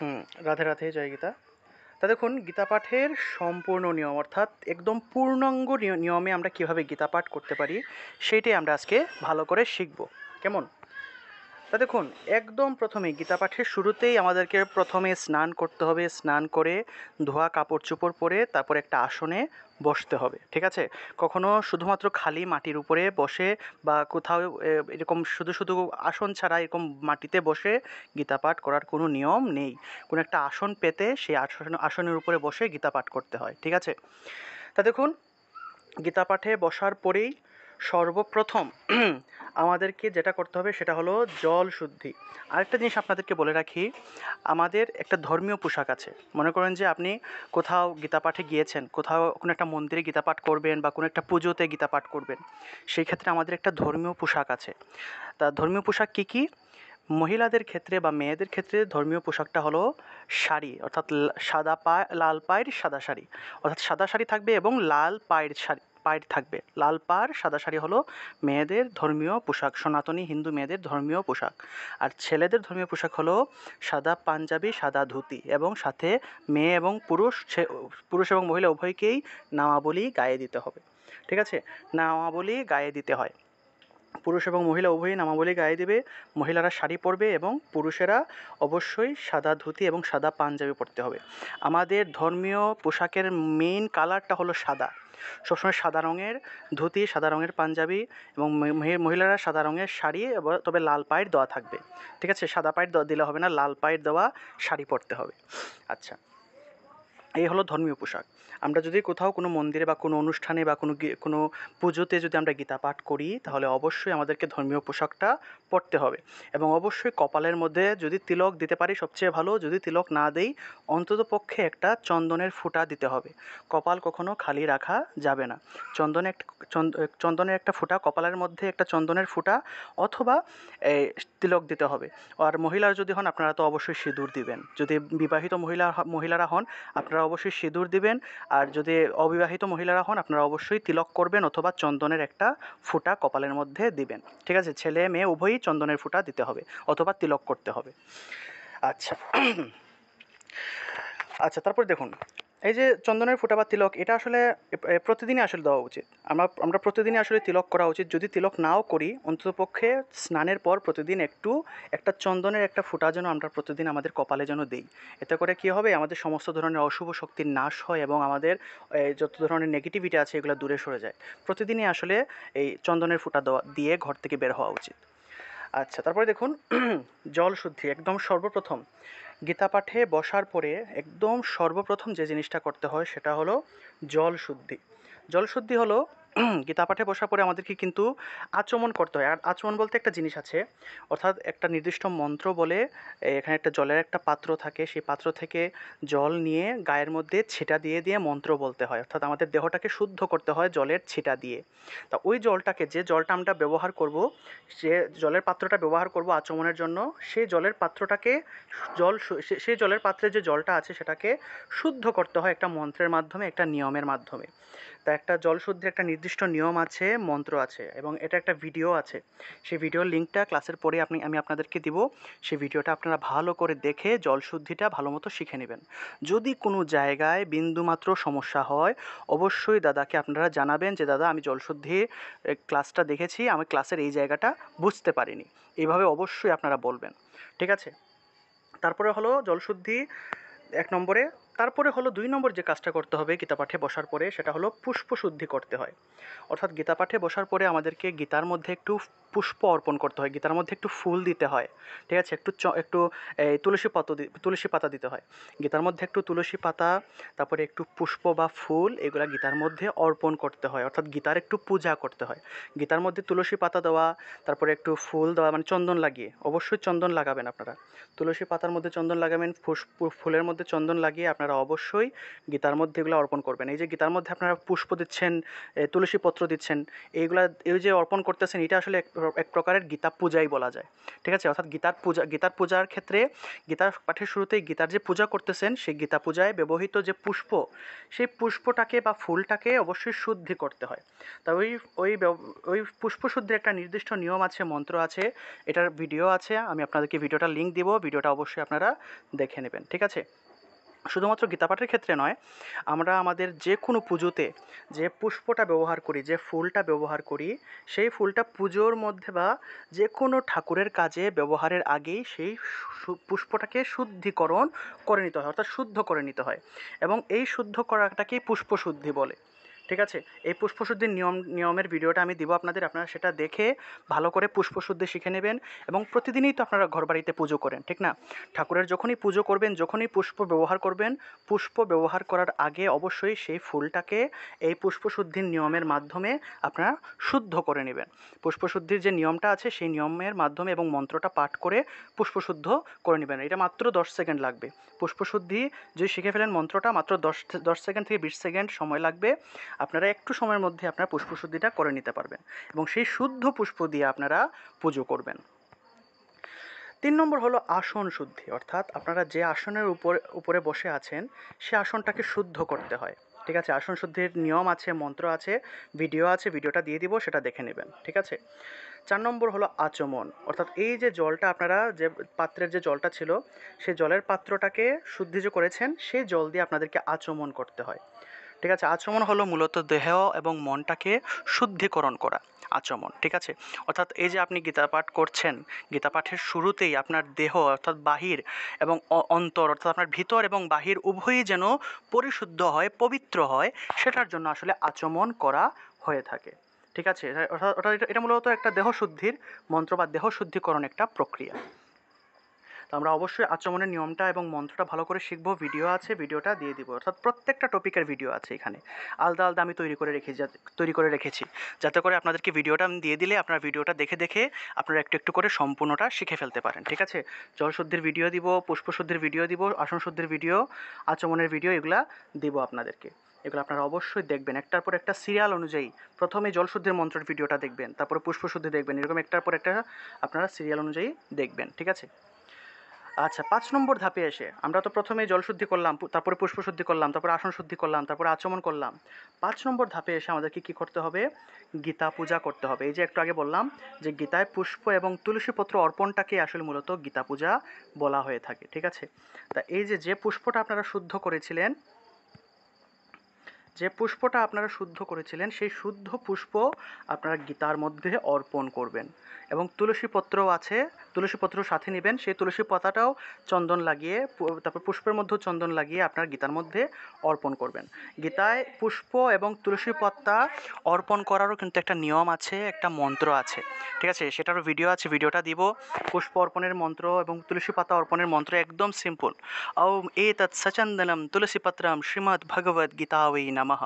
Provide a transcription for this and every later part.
হুম, রাধে রাধে, জয় গীতা। তা দেখুন, গীতা পাঠের সম্পূর্ণ নিয়ম অর্থাৎ একদম পূর্ণাঙ্গ নিয়মে আমরা কীভাবে গীতা পাঠ করতে পারি সেইটাই আমরা আজকে ভালো করে শিখব। কেমন? তা দেখুন, একদম প্রথমে গীতা পাঠের শুরুতেই আমাদেরকে প্রথমে স্নান করতে হবে। স্নান করে ধোয়া কাপড় চোপড় পরে তারপর একটা আসনে বসতে হবে, ঠিক আছে? কখনো শুধুমাত্র খালি মাটির উপরে বসে বা কোথাও এরকম শুধু শুধু আসন ছাড়া এরকম মাটিতে বসে গীতা পাঠ করার কোনো নিয়ম নেই। কোনো একটা আসন পেতে সেই আসনের উপরে বসে গীতা পাঠ করতে হয়, ঠিক আছে? তা দেখুন, গীতা পাঠে বসার পরেই সর্বপ্রথম আমাদেরকে যেটা করতে হবে সেটা হলো জল শুদ্ধি। আরেকটা জিনিস আপনাদেরকে বলে রাখি, আমাদের একটা ধর্মীয় পোশাক আছে। মনে করেন যে আপনি কোথাও গীতা পাঠে গিয়েছেন, কোথাও কোনো একটা মন্দিরে গীতা পাঠ করবেন বা কোনো একটা পুজোতে গীতা পাঠ করবেন, সেই ক্ষেত্রে আমাদের একটা ধর্মীয় পোশাক আছে। তা ধর্মীয় পোশাক কী কী? মহিলাদের ক্ষেত্রে বা মেয়েদের ক্ষেত্রে ধর্মীয় পোশাকটা হলো শাড়ি, অর্থাৎ লাল পায়ের সাদা শাড়ি, অর্থাৎ সাদা শাড়ি থাকবে এবং লাল পায়ের থাকবে। লাল পাড় সাদা শাড়ি হলো মেয়েদের ধর্মীয় পোশাক, সনাতনী হিন্দু মেয়েদের ধর্মীয় পোশাক। আর ছেলেদের ধর্মীয় পোশাক হলো সাদা পাঞ্জাবি, সাদা ধুতি এবং সাথে মেয়ে এবং পুরুষ এবং মহিলা উভয়কেই নামাবলি গায়ে দিতে হবে, ঠিক আছে? নামাবলি গায়ে দিতে হয়। পুরুষ এবং মহিলা উভয়ই নামাবলি গায়ে দেবে। মহিলারা শাড়ি পরবে এবং পুরুষেরা অবশ্যই সাদা ধুতি এবং সাদা পাঞ্জাবি পরতে হবে। আমাদের ধর্মীয় পোশাকের মেইন কালারটা হলো সাদা। সবসময় সাদা রঙের ধুতি, সাদা রঙের পাঞ্জাবি এবং মহিলারা সাদা রঙের শাড়ি, তবে লাল পাড় দেওয়া থাকবে, ঠিক আছে? সাদা পাড় দিলে হবে না, লাল পাড় দেওয়া শাড়ি পরতে হবে। আচ্ছা, এই হলো ধর্মীয় পোশাক। আমরা যদি কোথাও কোনো মন্দিরে বা কোনো অনুষ্ঠানে বা কোনো পুজোতে যদি আমরা গীতা পাঠ করি, তাহলে অবশ্যই আমাদেরকে ধর্মীয় পোশাকটা পরতে হবে এবং অবশ্যই কপালের মধ্যে যদি তিলক দিতে পারি সবচেয়ে ভালো। যদি তিলক না দেই, অন্ততপক্ষে একটা চন্দনের ফুটা দিতে হবে। কপাল কখনো খালি রাখা যাবে না। চন্দনে একটা চন্দনের একটা ফুটা, কপালের মধ্যে একটা চন্দনের ফুটা অথবা তিলক দিতে হবে। আর মহিলারা যদি হন, আপনারা তো অবশ্যই সিঁদুর দিবেন। যদি বিবাহিত মহিলারা হন, আপনারা অবশ্যই সিঁদুর দিবেন। আর যদি অবিবাহিত মহিলারা হন, আপনারা অবশ্যই তিলক করবেন অথবা চন্দনের একটা ফুটা কপালের মধ্যে দিবেন, ঠিক আছে? ছেলে মেয়ে উভয়ই চন্দনের ফুটা দিতে হবে অথবা তিলক করতে হবে। আচ্ছা, আচ্ছা, তারপর দেখুন, এই যে চন্দনের ফোঁটা বা তিলক, এটা আসলে প্রতিদিনই আসলে দেওয়া উচিত। আমরা প্রতিদিনই আসলে তিলক করা উচিত। যদি তিলক নাও করি, অন্ততপক্ষে স্নানের পর প্রতিদিন একটা চন্দনের একটা ফোঁটা যেন আমরা প্রতিদিন আমাদের কপালে যেন দিই। এতে করে কী হবে, আমাদের সমস্ত ধরনের অশুভ শক্তির নাশ হয় এবং আমাদের যত ধরনের নেগেটিভিটি আছে এগুলো দূরে সরে যায়। প্রতিদিনই আসলে এই চন্দনের ফোঁটা দিয়ে ঘর থেকে বের হওয়া উচিত। আচ্ছা, তারপরে দেখুন, জল শুদ্ধি একদম সর্বপ্রথম গীতা পাঠে বসার পরে একদম সর্বপ্রথম যে জিনিসটা করতে হয় সেটা হলো জল শুদ্ধি। জল শুদ্ধি হলো গীতা পাঠে বসার পরে আমাদেরকে কিন্তু আচমন করতে হয়। আর আচমন বলতে একটা জিনিস আছে, অর্থাৎ একটা নির্দিষ্ট মন্ত্র বলে এখানে একটা জলের একটা পাত্র থাকে, সেই পাত্র থেকে জল নিয়ে গায়ের মধ্যে ছিটা দিয়ে দিয়ে মন্ত্র বলতে হয়, অর্থাৎ আমাদের দেহটাকে শুদ্ধ করতে হয় জলের ছিটা দিয়ে। তা ওই জলটাকে, যে জলটা আমরা ব্যবহার করব, যে জলের পাত্রটা ব্যবহার করব আচমনের জন্য, সেই জলের পাত্রটাকে সেই জলের পাত্রে যে জলটা আছে সেটাকে শুদ্ধ করতে হয় একটা মন্ত্রের মাধ্যমে, একটা নিয়মের মাধ্যমে। তা একটা জল শুদ্ধির একটা নির্দিষ্ট নিয়ম আছে, মন্ত্র আছে এবং এটা একটা ভিডিও আছে। সেই ভিডিওর লিঙ্কটা ক্লাসের পরে আমি আপনাদেরকে দিব। সেই ভিডিওটা আপনারা ভালো করে দেখে জল শুদ্ধিটা ভালো মতো শিখে নেবেন। যদি কোনো জায়গায় বিন্দুমাত্র সমস্যা হয়, অবশ্যই দাদাকে আপনারা জানাবেন যে দাদা, আমি জলশুদ্ধি ক্লাসটা দেখেছি, আমি ক্লাসের এই জায়গাটা বুঝতে পারিনি। এইভাবে অবশ্যই আপনারা বলবেন, ঠিক আছে? তারপরে হলো জলশুদ্ধি ১ নম্বরে। তারপরে হলো ২ নম্বর যে কাজটা করতে হবে গীতা পাঠে বসার পরে, সেটা হলো পুষ্পশুদ্ধি করতে হয়। অর্থাৎ গীতা পাঠে বসার পরে আমাদেরকে গীতার মধ্যে একটু পুষ্প অর্পণ করতে হয়, গীতার মধ্যে একটু ফুল দিতে হয়, ঠিক আছে? একটু এই তুলসী পাতা দিতে হয়। গীতার মধ্যে একটু তুলসী পাতা, তারপরে একটু পুষ্প বা ফুল, এগুলা গীতার মধ্যে অর্পণ করতে হয়, অর্থাৎ গীতার একটু পূজা করতে হয়। গীতার মধ্যে তুলসী পাতা দেওয়া, তারপরে একটু ফুল দেওয়া, মানে চন্দন লাগিয়ে, অবশ্যই চন্দন লাগাবেন আপনারা। তুলসী পাতার মধ্যে চন্দন লাগাবেন, ফুলের মধ্যে চন্দন লাগিয়ে আপনারা আপনারা অবশ্যই গীতার মধ্যে এগুলো অর্পণ করবেন। এই যে গীতার মধ্যে আপনারা পুষ্প দিচ্ছেন, তুলসী পত্র দিচ্ছেন, এই যে অর্পণ করতেছেন, এটা আসলে এক প্রকারের গীতা পূজাই বলা যায়। ঠিক আছে, অর্থাৎ গীতার পূজার ক্ষেত্রে গীতার পাঠের শুরুতেই গীতার যে পূজা করতেছেন, সেই গীতা পূজায় ব্যবহৃত যে পুষ্প, সেই পুষ্পটাকে বা ফুলটাকে অবশ্যই শুদ্ধি করতে হয়। তা ওই পুষ্পশুদ্ধির একটা নির্দিষ্ট নিয়ম আছে, মন্ত্র আছে, এটার ভিডিও আছে, আমি আপনাদেরকে ভিডিওটার লিঙ্ক দিব, ভিডিওটা অবশ্যই আপনারা দেখে নেবেন। ঠিক আছে, শুধুমাত্র গীতাপাঠের ক্ষেত্রে নয়, আমরা আমাদের যে কোনো পুজোতে যে পুষ্পটা ব্যবহার করি, যে ফুলটা ব্যবহার করি, সেই ফুলটা পুজোর মধ্যে বা যে কোনো ঠাকুরের কাজে ব্যবহারের আগেই সেই পুষ্পটাকে শুদ্ধিকরণ করে নিতে হয়, অর্থাৎ শুদ্ধ করে নিতে হয়, এবং এই শুদ্ধ করাটাকেই পুষ্পশুদ্ধি বলে। ঠিক আছে, এই পুষ্পশুদ্ধির নিয়মের ভিডিওটা আমি দিব আপনাদের, আপনারা সেটা দেখে ভালো করে পুষ্পশুদ্ধি শিখে নেবেন। এবং প্রতিদিনই তো আপনারা ঘরবাড়িতে পুজো করেন, ঠিক না? ঠাকুরের যখনই পুজো করবেন, যখনই পুষ্প ব্যবহার করবেন, পুষ্প ব্যবহার করার আগে অবশ্যই সেই ফুলটাকে এই পুষ্পশুদ্ধির নিয়মের মাধ্যমে আপনারা শুদ্ধ করে নেবেন। পুষ্পশুদ্ধির যে নিয়মটা আছে, সেই নিয়মের মাধ্যমে এবং মন্ত্রটা পাঠ করে পুষ্পশুদ্ধ করে নেবেন। এটা মাত্র 10 সেকেন্ড লাগবে। পুষ্পশুদ্ধি যদি শিখে ফেলেন মন্ত্রটা, মাত্র 10 সেকেন্ড থেকে 20 সেকেন্ড সময় লাগবে। আপনারা একটু সময়ের মধ্যে আপনার পুষ্পশুদ্ধিটা করে নিতে পারবেন এবং সেই শুদ্ধ পুষ্প দিয়ে আপনারা পুজো করবেন। 3 নম্বর হলো আসন শুদ্ধি, অর্থাৎ আপনারা যে আসনের উপরে বসে আছেন, সে আসনটাকে শুদ্ধ করতে হয়। ঠিক আছে, আসন শুদ্ধির নিয়ম আছে, মন্ত্র আছে, ভিডিও আছে, ভিডিওটা দিয়ে দিব, সেটা দেখে নেবেন। ঠিক আছে, 4 নম্বর হলো আচমন, অর্থাৎ এই যে জলটা আপনারা যে পাত্রের যে জলটা ছিল, সেই জলের পাত্রটাকে শুদ্ধি যে করেছেন, সেই জল দিয়ে আপনাদেরকে আচমন করতে হয়। ঠিক আছে, আচমন হলো মূলত দেহ এবং মনটাকে শুদ্ধিকরণ করা, আচমন। ঠিক আছে, অর্থাৎ এই যে আপনি গীতা পাঠ করছেন, গীতা পাঠের শুরুতেই আপনার দেহ অর্থাৎ বাহির এবং অন্তর অর্থাৎ আপনার ভিতর এবং বাহির উভয়ই যেন পরিশুদ্ধ হয়, পবিত্র হয়, সেটার জন্য আসলে আচমন করা হয়ে থাকে। ঠিক আছে, অর্থাৎ এটা মূলত একটা দেহশুদ্ধির মন্ত্র বা দেহশুদ্ধিকরণ একটা প্রক্রিয়া। তো আমরা অবশ্যই আচমনের নিয়মটা এবং মন্ত্রটা ভালো করে শিখবো, ভিডিও আছে, ভিডিওটা দিয়ে দিব, অর্থাৎ প্রত্যেকটা টপিকের ভিডিও আছে এখানে, আলাদা আলাদা আমি তৈরি করে রেখেছি, যাতে করে আপনাদেরকে ভিডিওটা আমি দিয়ে দিলে আপনারা ভিডিওটা দেখে দেখে আপনারা একটু একটু করে সম্পূর্ণটা শিখে ফেলতে পারেন। ঠিক আছে, জলশুদ্ধির ভিডিও দিব, পুষ্পশুদ্ধির ভিডিও দিব, আসন শুদ্ধির ভিডিও, আচমনের ভিডিও, এগুলা দিব আপনাদেরকে। এগুলো আপনারা অবশ্যই দেখবেন, একটার পর একটা সিরিয়াল অনুযায়ী। প্রথমে জলশুদ্ধির মন্ত্রের ভিডিওটা দেখবেন, তারপরে পুষ্পশুদ্ধি দেখবেন, এরকম একটার পর একটা আপনারা সিরিয়াল অনুযায়ী দেখবেন। ঠিক আছে, আচ্ছা, 5 নম্বর ধাপে এসে আমরা তো প্রথমে জলশুদ্ধি করলাম, তারপরে পুষ্পশুদ্ধি করলাম, তারপরে আসন শুদ্ধি করলাম, তারপরে আচমন করলাম। 5 নম্বর ধাপে এসে আমাদেরকে কী করতে হবে? গীতা পূজা করতে হবে। এই যে একটু আগে বললাম যে গীতায় পুষ্প এবং তুলসীপত্র অর্পণটাকে আসলে মূলত গীতা পূজা বলা হয়ে থাকে। ঠিক আছে, তা এই যে পুষ্পটা আপনারা শুদ্ধ করেছিলেন, সেই শুদ্ধ পুষ্প আপনারা গীতার মধ্যে অর্পণ করবেন। এবং তুলসী পত্রও আছে, তুলসী পত্র সাথে নেবেন, সেই তুলসী পাতাটাও চন্দন লাগিয়ে, তারপর পুষ্পের মধ্যেও চন্দন লাগিয়ে আপনার গীতার মধ্যে অর্পণ করবেন। গীতায় পুষ্প এবং তুলসী পাতা অর্পণ করারও কিন্তু একটা নিয়ম আছে, একটা মন্ত্র আছে। ঠিক আছে, সেটারও ভিডিও আছে, ভিডিওটা দিব। পুষ্প অর্পণের মন্ত্র এবং তুলসী পাতা অর্পণের মন্ত্র একদম সিম্পল। ওম এতৎ সচন্দনম তুলসী পত্রম শ্রীমদ্ ভগবদ গীতাবৈ নমঃ,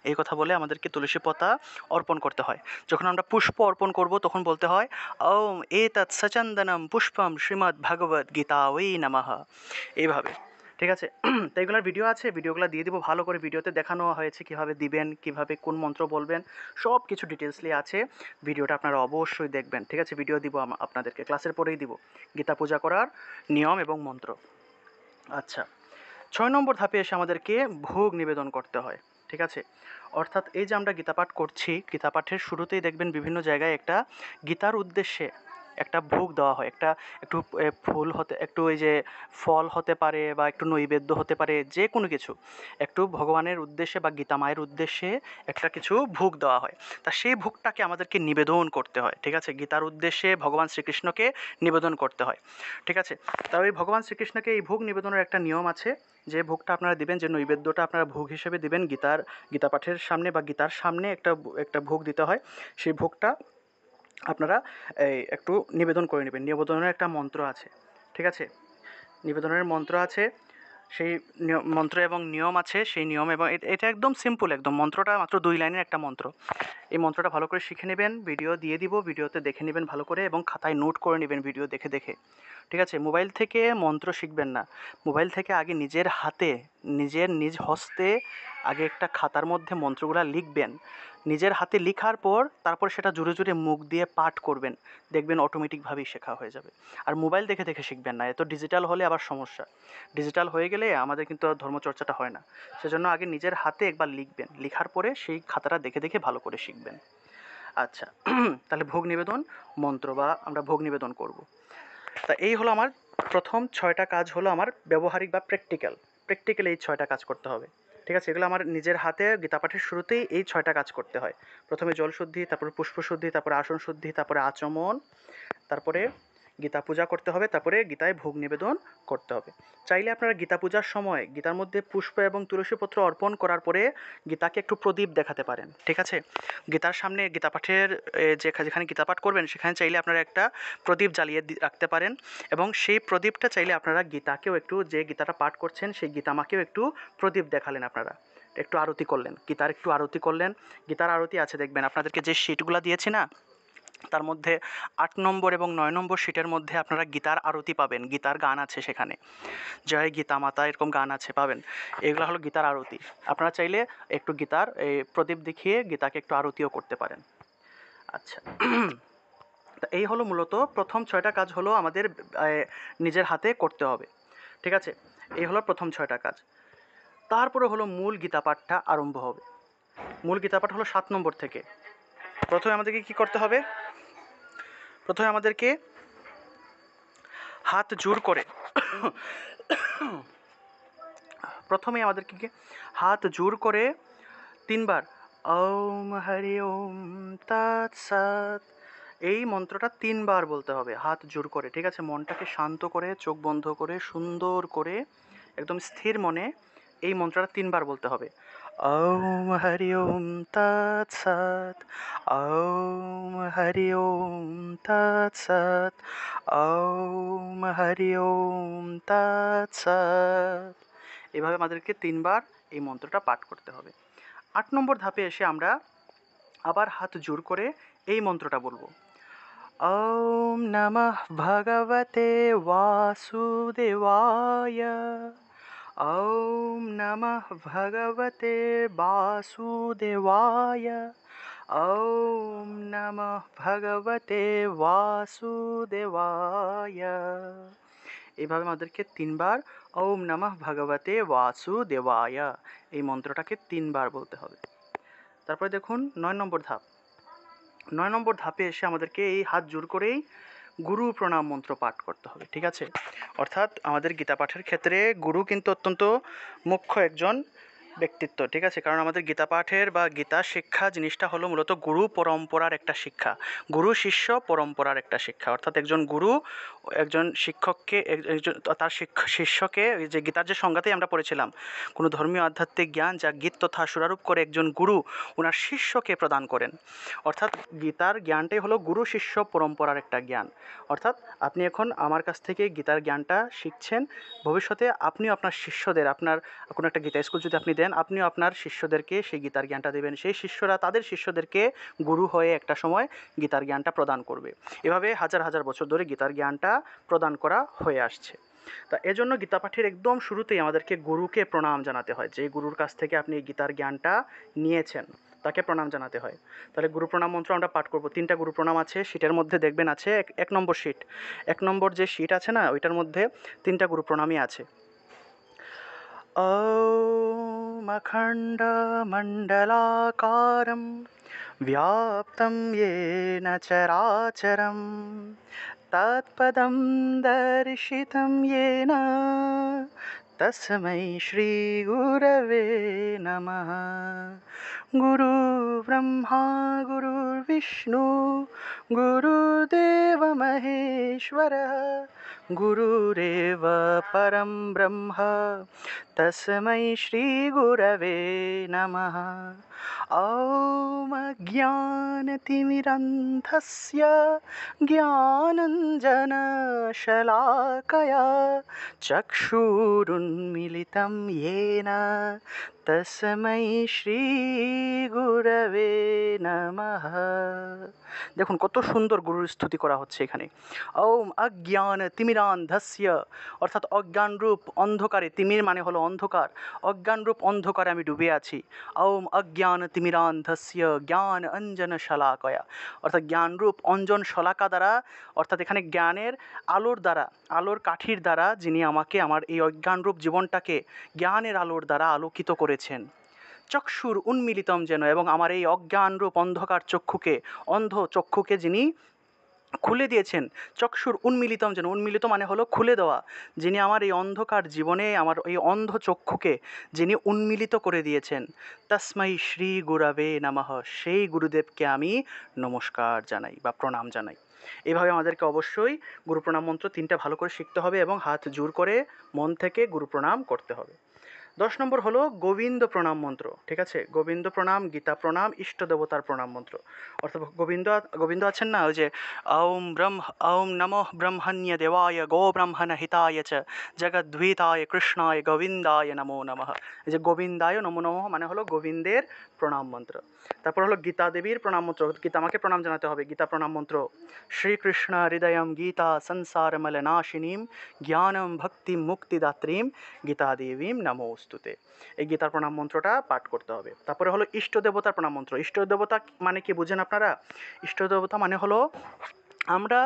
এই কথা বলে আমাদেরকে তুলসী পাতা অর্পণ করতে হয়। যখন আমরা পুষ্প অর্পণ করব, তখন বলতে হয় ওম এতৎ সচন্দনম পুষ্পম শ্রীমদ্ ভগবদ গীতাবৈ নমঃ, এইভাবে। ঠিক আছে, তো এগুলোর ভিডিও আছে, ভিডিওগুলো দিয়ে দিব, ভালো করে ভিডিওতে দেখানো হয়েছে কীভাবে দিবেন, কীভাবে কোন মন্ত্র বলবেন, সব কিছু ডিটেলসলি আছে, ভিডিওটা আপনারা অবশ্যই দেখবেন। ঠিক আছে, ভিডিও দিব আপনাদেরকে, ক্লাসের পরেই দিব গীতা পূজা করার নিয়ম এবং মন্ত্র। আচ্ছা, 6 নম্বর ধাপে এসে আমাদেরকে ভোগ নিবেদন করতে হয়। ঠিক আছে, অর্থাৎ এই যে আমরা গীতা পাঠ করছি, গীতা পাঠের শুরুতেই দেখবেন বিভিন্ন জায়গায় একটা গীতার উদ্দেশ্যে একটা ভোগ দেওয়া হয়, একটু ফুল হতে, একটু ওই যে ফল হতে পারে বা একটু নৈবেদ্য হতে পারে, যে কোনো কিছু একটু ভগবানের উদ্দেশ্যে বা গীতা মায়ের উদ্দেশ্যে একটা কিছু ভোগ দেওয়া হয়। তা সেই ভোগটাকে আমাদেরকে নিবেদন করতে হয়। ঠিক আছে, গীতার উদ্দেশ্যে ভগবান শ্রীকৃষ্ণকে নিবেদন করতে হয়। ঠিক আছে, তা ওই ভগবান শ্রীকৃষ্ণকে এই ভোগ নিবেদনের একটা নিয়ম আছে, যে ভোগটা আপনারা দিবেন, যে নৈবেদ্যটা আপনারা ভোগ হিসেবে দিবেন, গীতা পাঠের সামনে বা গীতার সামনে একটা ভোগ দিতে হয়। সেই ভোগটা আপনারা একটু নিবেদন করে নেবেন। নিবেদনের একটা মন্ত্র আছে। ঠিক আছে, নিবেদনের মন্ত্র আছে, সেই মন্ত্র এবং নিয়ম আছে, সেই নিয়ম এবং এটা একদম সিম্পল, একদম মন্ত্রটা মাত্র 2 লাইনের একটা মন্ত্র। এই মন্ত্রটা ভালো করে শিখে নেবেন, ভিডিও দিয়ে দিব, ভিডিওতে দেখে নেবেন ভালো করে এবং খাতায় নোট করে নেবেন ভিডিও দেখে দেখে। ঠিক আছে, মোবাইল থেকে মন্ত্র শিখবেন না, মোবাইল থেকে আগে নিজের হাতে নিজ হস্তে আগে একটা খাতার মধ্যে মন্ত্রগুলা লিখবেন। নিজের হাতে লিখার পর তারপর সেটা জোরে জোরে মুখ দিয়ে পাঠ করবেন। দেখবেন অটোমেটিকভাবেই শেখা হয়ে যাবে। আর মোবাইল দেখে দেখে শিখবেন না, এত ডিজিটাল হলে আবার সমস্যা। ডিজিটাল হয়ে গেলে আমাদের কিন্তু আর ধর্মচর্চাটা হয় না। সেজন্য আগে নিজের হাতে একবার লিখবেন, লিখার পরে সেই খাতাটা দেখে দেখে ভালো করে শিখবেন। আচ্ছা, তাহলে ভোগ নিবেদন মন্ত্র বা আমরা ভোগ নিবেদন করব। তা এই হলো আমার প্রথম 6টা কাজ হলো আমার ব্যবহারিক বা প্র্যাকটিক্যাল এই 6টা কাজ করতে হবে। ঠিক আছে, এগুলো আমার নিজের হাতে গীতা পাঠের শুরুতেই এই 6টা কাজ করতে হয়। প্রথমে জল শুদ্ধি, তারপরে পুষ্প শুদ্ধি, তারপরে আসন শুদ্ধি, তারপরে আচমন, তারপরে গীতা পূজা করতে হবে, তারপরে গীতায় ভোগ নিবেদন করতে হবে। চাইলে আপনারা গীতা পূজার সময় গীতার মধ্যে পুষ্প এবং তুলসীপত্র অর্পণ করার পরে গীতাকে একটু প্রদীপ দেখাতে পারেন। ঠিক আছে, গীতার সামনে গীতা পাঠের যেখানে গীতা পাঠ করবেন সেখানে চাইলে আপনারা একটা প্রদীপ জ্বালিয়ে রাখতে পারেন, এবং সেই প্রদীপটা চাইলে আপনারা গীতাকেও একটু, যে গীতাটা পাঠ করছেন সেই গীতামাকেও একটু প্রদীপ দেখালেন, আপনারা একটু আরতি করলেন, গীতার একটু আরতি করলেন। গীতার আরতি আছে দেখবেন আপনাদেরকে যে শিটগুলো দিয়েছি না, তার মধ্যে 8 নম্বর এবং 9 নম্বর শিটের মধ্যে আপনারা গীতার আরতি পাবেন, গীতার গান আছে সেখানে, জয় গীতা মাতা এরকম গান আছে পাবেন। এগুলো হলো গীতার আরতি। আপনারা চাইলে একটু গীতার প্রদীপ দেখিয়ে গীতাকে একটু আরতিও করতে পারেন। আচ্ছা, তা এই হলো মূলত প্রথম 6টা কাজ হলো আমাদের নিজের হাতে করতে হবে। ঠিক আছে, এই হলো প্রথম 6টা কাজ। তারপরে হলো মূল গীতা পাঠটা আরম্ভ হবে। মূল গীতা পাঠ হলো 7 নম্বর থেকে। প্রথমে আমাদেরকে কি করতে হবে? প্রথমে আমাদেরকে হাত জোর করে প্রথমে আমাদেরকে হাত জোর করে 3বার ওম হরি ওম তৎসৎ এই মন্ত্রটা 3বার বলতে হবে হাত জোর করে। ঠিক আছে, মনটাকে শান্ত করে, চোখ বন্ধ করে, সুন্দর করে, একদম স্থির মনে এই মন্ত্রটা 3বার বলতে হবে। ওম হরি ওম তৎসৎ, ওম হরি ওম তৎসৎ, ওম হরি ওম তৎসৎ। এভাবে আমাদেরকে 3বার এই মন্ত্রটা পাঠ করতে হবে। 8 নম্বর ধাপে এসে আমরা আবার হাত জোর করে এই মন্ত্রটা বলবো। ওম নমঃ ভগবতে বাসুদেবায়, ওম নমঃ ভগবতে বাসুদেবায়, ওম নমঃ ভগবতে বাসুদেবায়। এইভাবে আমাদেরকে 3বার ওম নমঃ ভগবতে বাসুদেবায় এই মন্ত্রটাকে 3বার বলতে হবে। তারপরে দেখুন 9 নম্বর ধাপ। 9 নম্বর ধাপে এসে আমাদেরকে এই হাত জোর করেই গুরু প্রণাম মন্ত্র পাঠ করতে হবে। ঠিক আছে, অর্থাৎ আমাদের গীতা পাঠের ক্ষেত্রে গুরু কিন্তু অত্যন্ত মুখ্য একজন ব্যক্তিত্ব। ঠিক আছে, কারণ আমাদের গীতা পাঠের বা গীতা শিক্ষা জিনিসটা হলো মূলত গুরু পরম্পরার একটা শিক্ষা, গুরু শিষ্য পরম্পরার একটা শিক্ষা। অর্থাৎ একজন গুরু একজন শিক্ষককে, একজন তার শিষ্যকে, যে গীতার যে সংজ্ঞাতেই আমরা পড়েছিলাম, কোনো ধর্মীয় আধ্যাত্মিক জ্ঞান যা গীত তথা সুরারূপ করে একজন গুরু ওনার শিষ্যকে প্রদান করেন। অর্থাৎ গীতার জ্ঞানটাই হলো গুরু শিষ্য পরম্পরার একটা জ্ঞান। অর্থাৎ আপনি এখন আমার কাছ থেকে গীতার জ্ঞানটা শিখছেন, ভবিষ্যতে আপনিও আপনার শিষ্যদের, আপনার কোনো একটা গীতা স্কুল যদি আপনি দেন, আপনিও আপনার শিষ্যদেরকে সেই গীতার জ্ঞানটা দেবেন, সেই শিষ্যরা তাদের শিষ্যদেরকে গুরু হয়ে একটা সময় গীতার জ্ঞানটা প্রদান করবে। এভাবে হাজার হাজার বছর ধরে গীতার জ্ঞানটা প্রদান করা হয়ে আসছে। তা এজন্য গীতা পাঠের একদম শুরুতেই আমাদেরকে গুরুকে প্রণাম জানাতে হয়। যে গুরুর কাছ থেকে আপনি গীতার জ্ঞানটা নিয়েছেন তাকে প্রণাম জানাতে হয়। তাহলে গুরু প্রণাম মন্ত্র আমরা পাঠ করব। 3টা গুরু প্রণাম আছে, শীটের মধ্যে দেখবেন আছে এক নম্বর শীট, 1 নম্বর যে শীট আছে না, ওইটার মধ্যে 3টা গুরু প্রণামই আছে। ॐ अखण्डमण्डलाकारं व्याप्तं येन चराचरं तत्पदं दर्शितं येन तस्मै श्रीगुरवे नमः। गुरुर्ब्रह्मा गुरुर्विष्णु गुरुर्देव महेश्वरः गुरुरेव परं ब्रह्म तस्मै श्रीगुरवे नमः। ॐ ज्ञानतिमिरन्धस्य ज्ञानञ्जनशलाकया चक्षुरुन्मिलितं येन তস্मै শ্রী গুরবে নমঃ। দেখুন কত সুন্দর গুরুর স্তুতি করা হচ্ছে এখানে। ওম অজ্ঞান তিমিরান্ধস্য, অর্থাৎ অজ্ঞানরূপ অন্ধকারে, তিমির মানে হলো অন্ধকার, অজ্ঞানরূপ অন্ধকারে আমি ডুবে আছি। ওম অজ্ঞান তিমিরান্ধস্য জ্ঞান অঞ্জন শলাকয়া, অর্থাৎ জ্ঞানরূপ অঞ্জন শলাকা দ্বারা, অর্থাৎ এখানে জ্ঞানের আলোর দ্বারা, আলোর কাঠির দ্বারা যিনি আমাকে আমার এই অজ্ঞানরূপ জীবনটাকে জ্ঞানের আলোর দ্বারা আলোকিত করেছেন। চক্ষুর উন্মিলিতম যেন, এবং আমার এই অজ্ঞানরূপ অন্ধকার চক্ষুকে, অন্ধ চক্ষুকে যিনি খুলে দিয়েছেন। চক্ষুর উন্মিলিতম যেন, উন্মিলিত মানে হলো খুলে দেওয়া, যিনি আমার এই অন্ধকার জীবনে আমার এই অন্ধ চক্ষুকে যিনি উন্মিলিত করে দিয়েছেন। তস্मै শ্রী গুরবে নমঃ, সেই গুরুদেবকে আমি নমস্কার জানাই বা প্রণাম জানাই। এভাবে আমাদেরকে অবশ্যই গুরু প্রণাম মন্ত্র 3টা ভালো করে শিখতে হবে এবং হাত জোড় করে মন থেকে গুরু প্রণাম করতে হবে। 10 নম্বর হলো গোবিন্দ প্রণাম মন্ত্র। ঠিক আছে, গোবিন্দ প্রণাম, গীতা প্রণাম, ইষ্ট দেবতার প্রণাম মন্ত্র। অর্থাৎ গোবিন্দ, গোবিন্দ আছেন না, ওই যে ওম নমঃ ব্রহ্মণ্য দেবায় গো ব্রাহ্মণ হিতায় চ জগদ্ভীতায় কৃষ্ণায় গোবিন্দায় নমো নমঃ। এই যে গোবিন্দায় নমো নমঃ মানে হলো গোবিন্দের প্রণাম মন্ত্র। তারপর হলো গীতা দেবীর প্রণাম মন্ত্র, গীতা আমাকে প্রণাম জানাতে হবে, গীতা প্রণাম মন্ত্র। শ্রীকৃষ্ণ হৃদয়ম গীতা সংসারমলনাশিনীম জ্ঞানম ভক্তি মুক্তিদাত্রীম গীতা দেবীম নমোস্তুতে। এই গীতার প্রণাম মন্ত্রটা পাঠ করতে হবে। তারপরে হলো ইষ্ট দেবতার প্রণাম মন্ত্র। ইষ্ট দেবতা মানে কি বুঝেন আপনারা? ইষ্ট দেবতা মানে হলো আমরা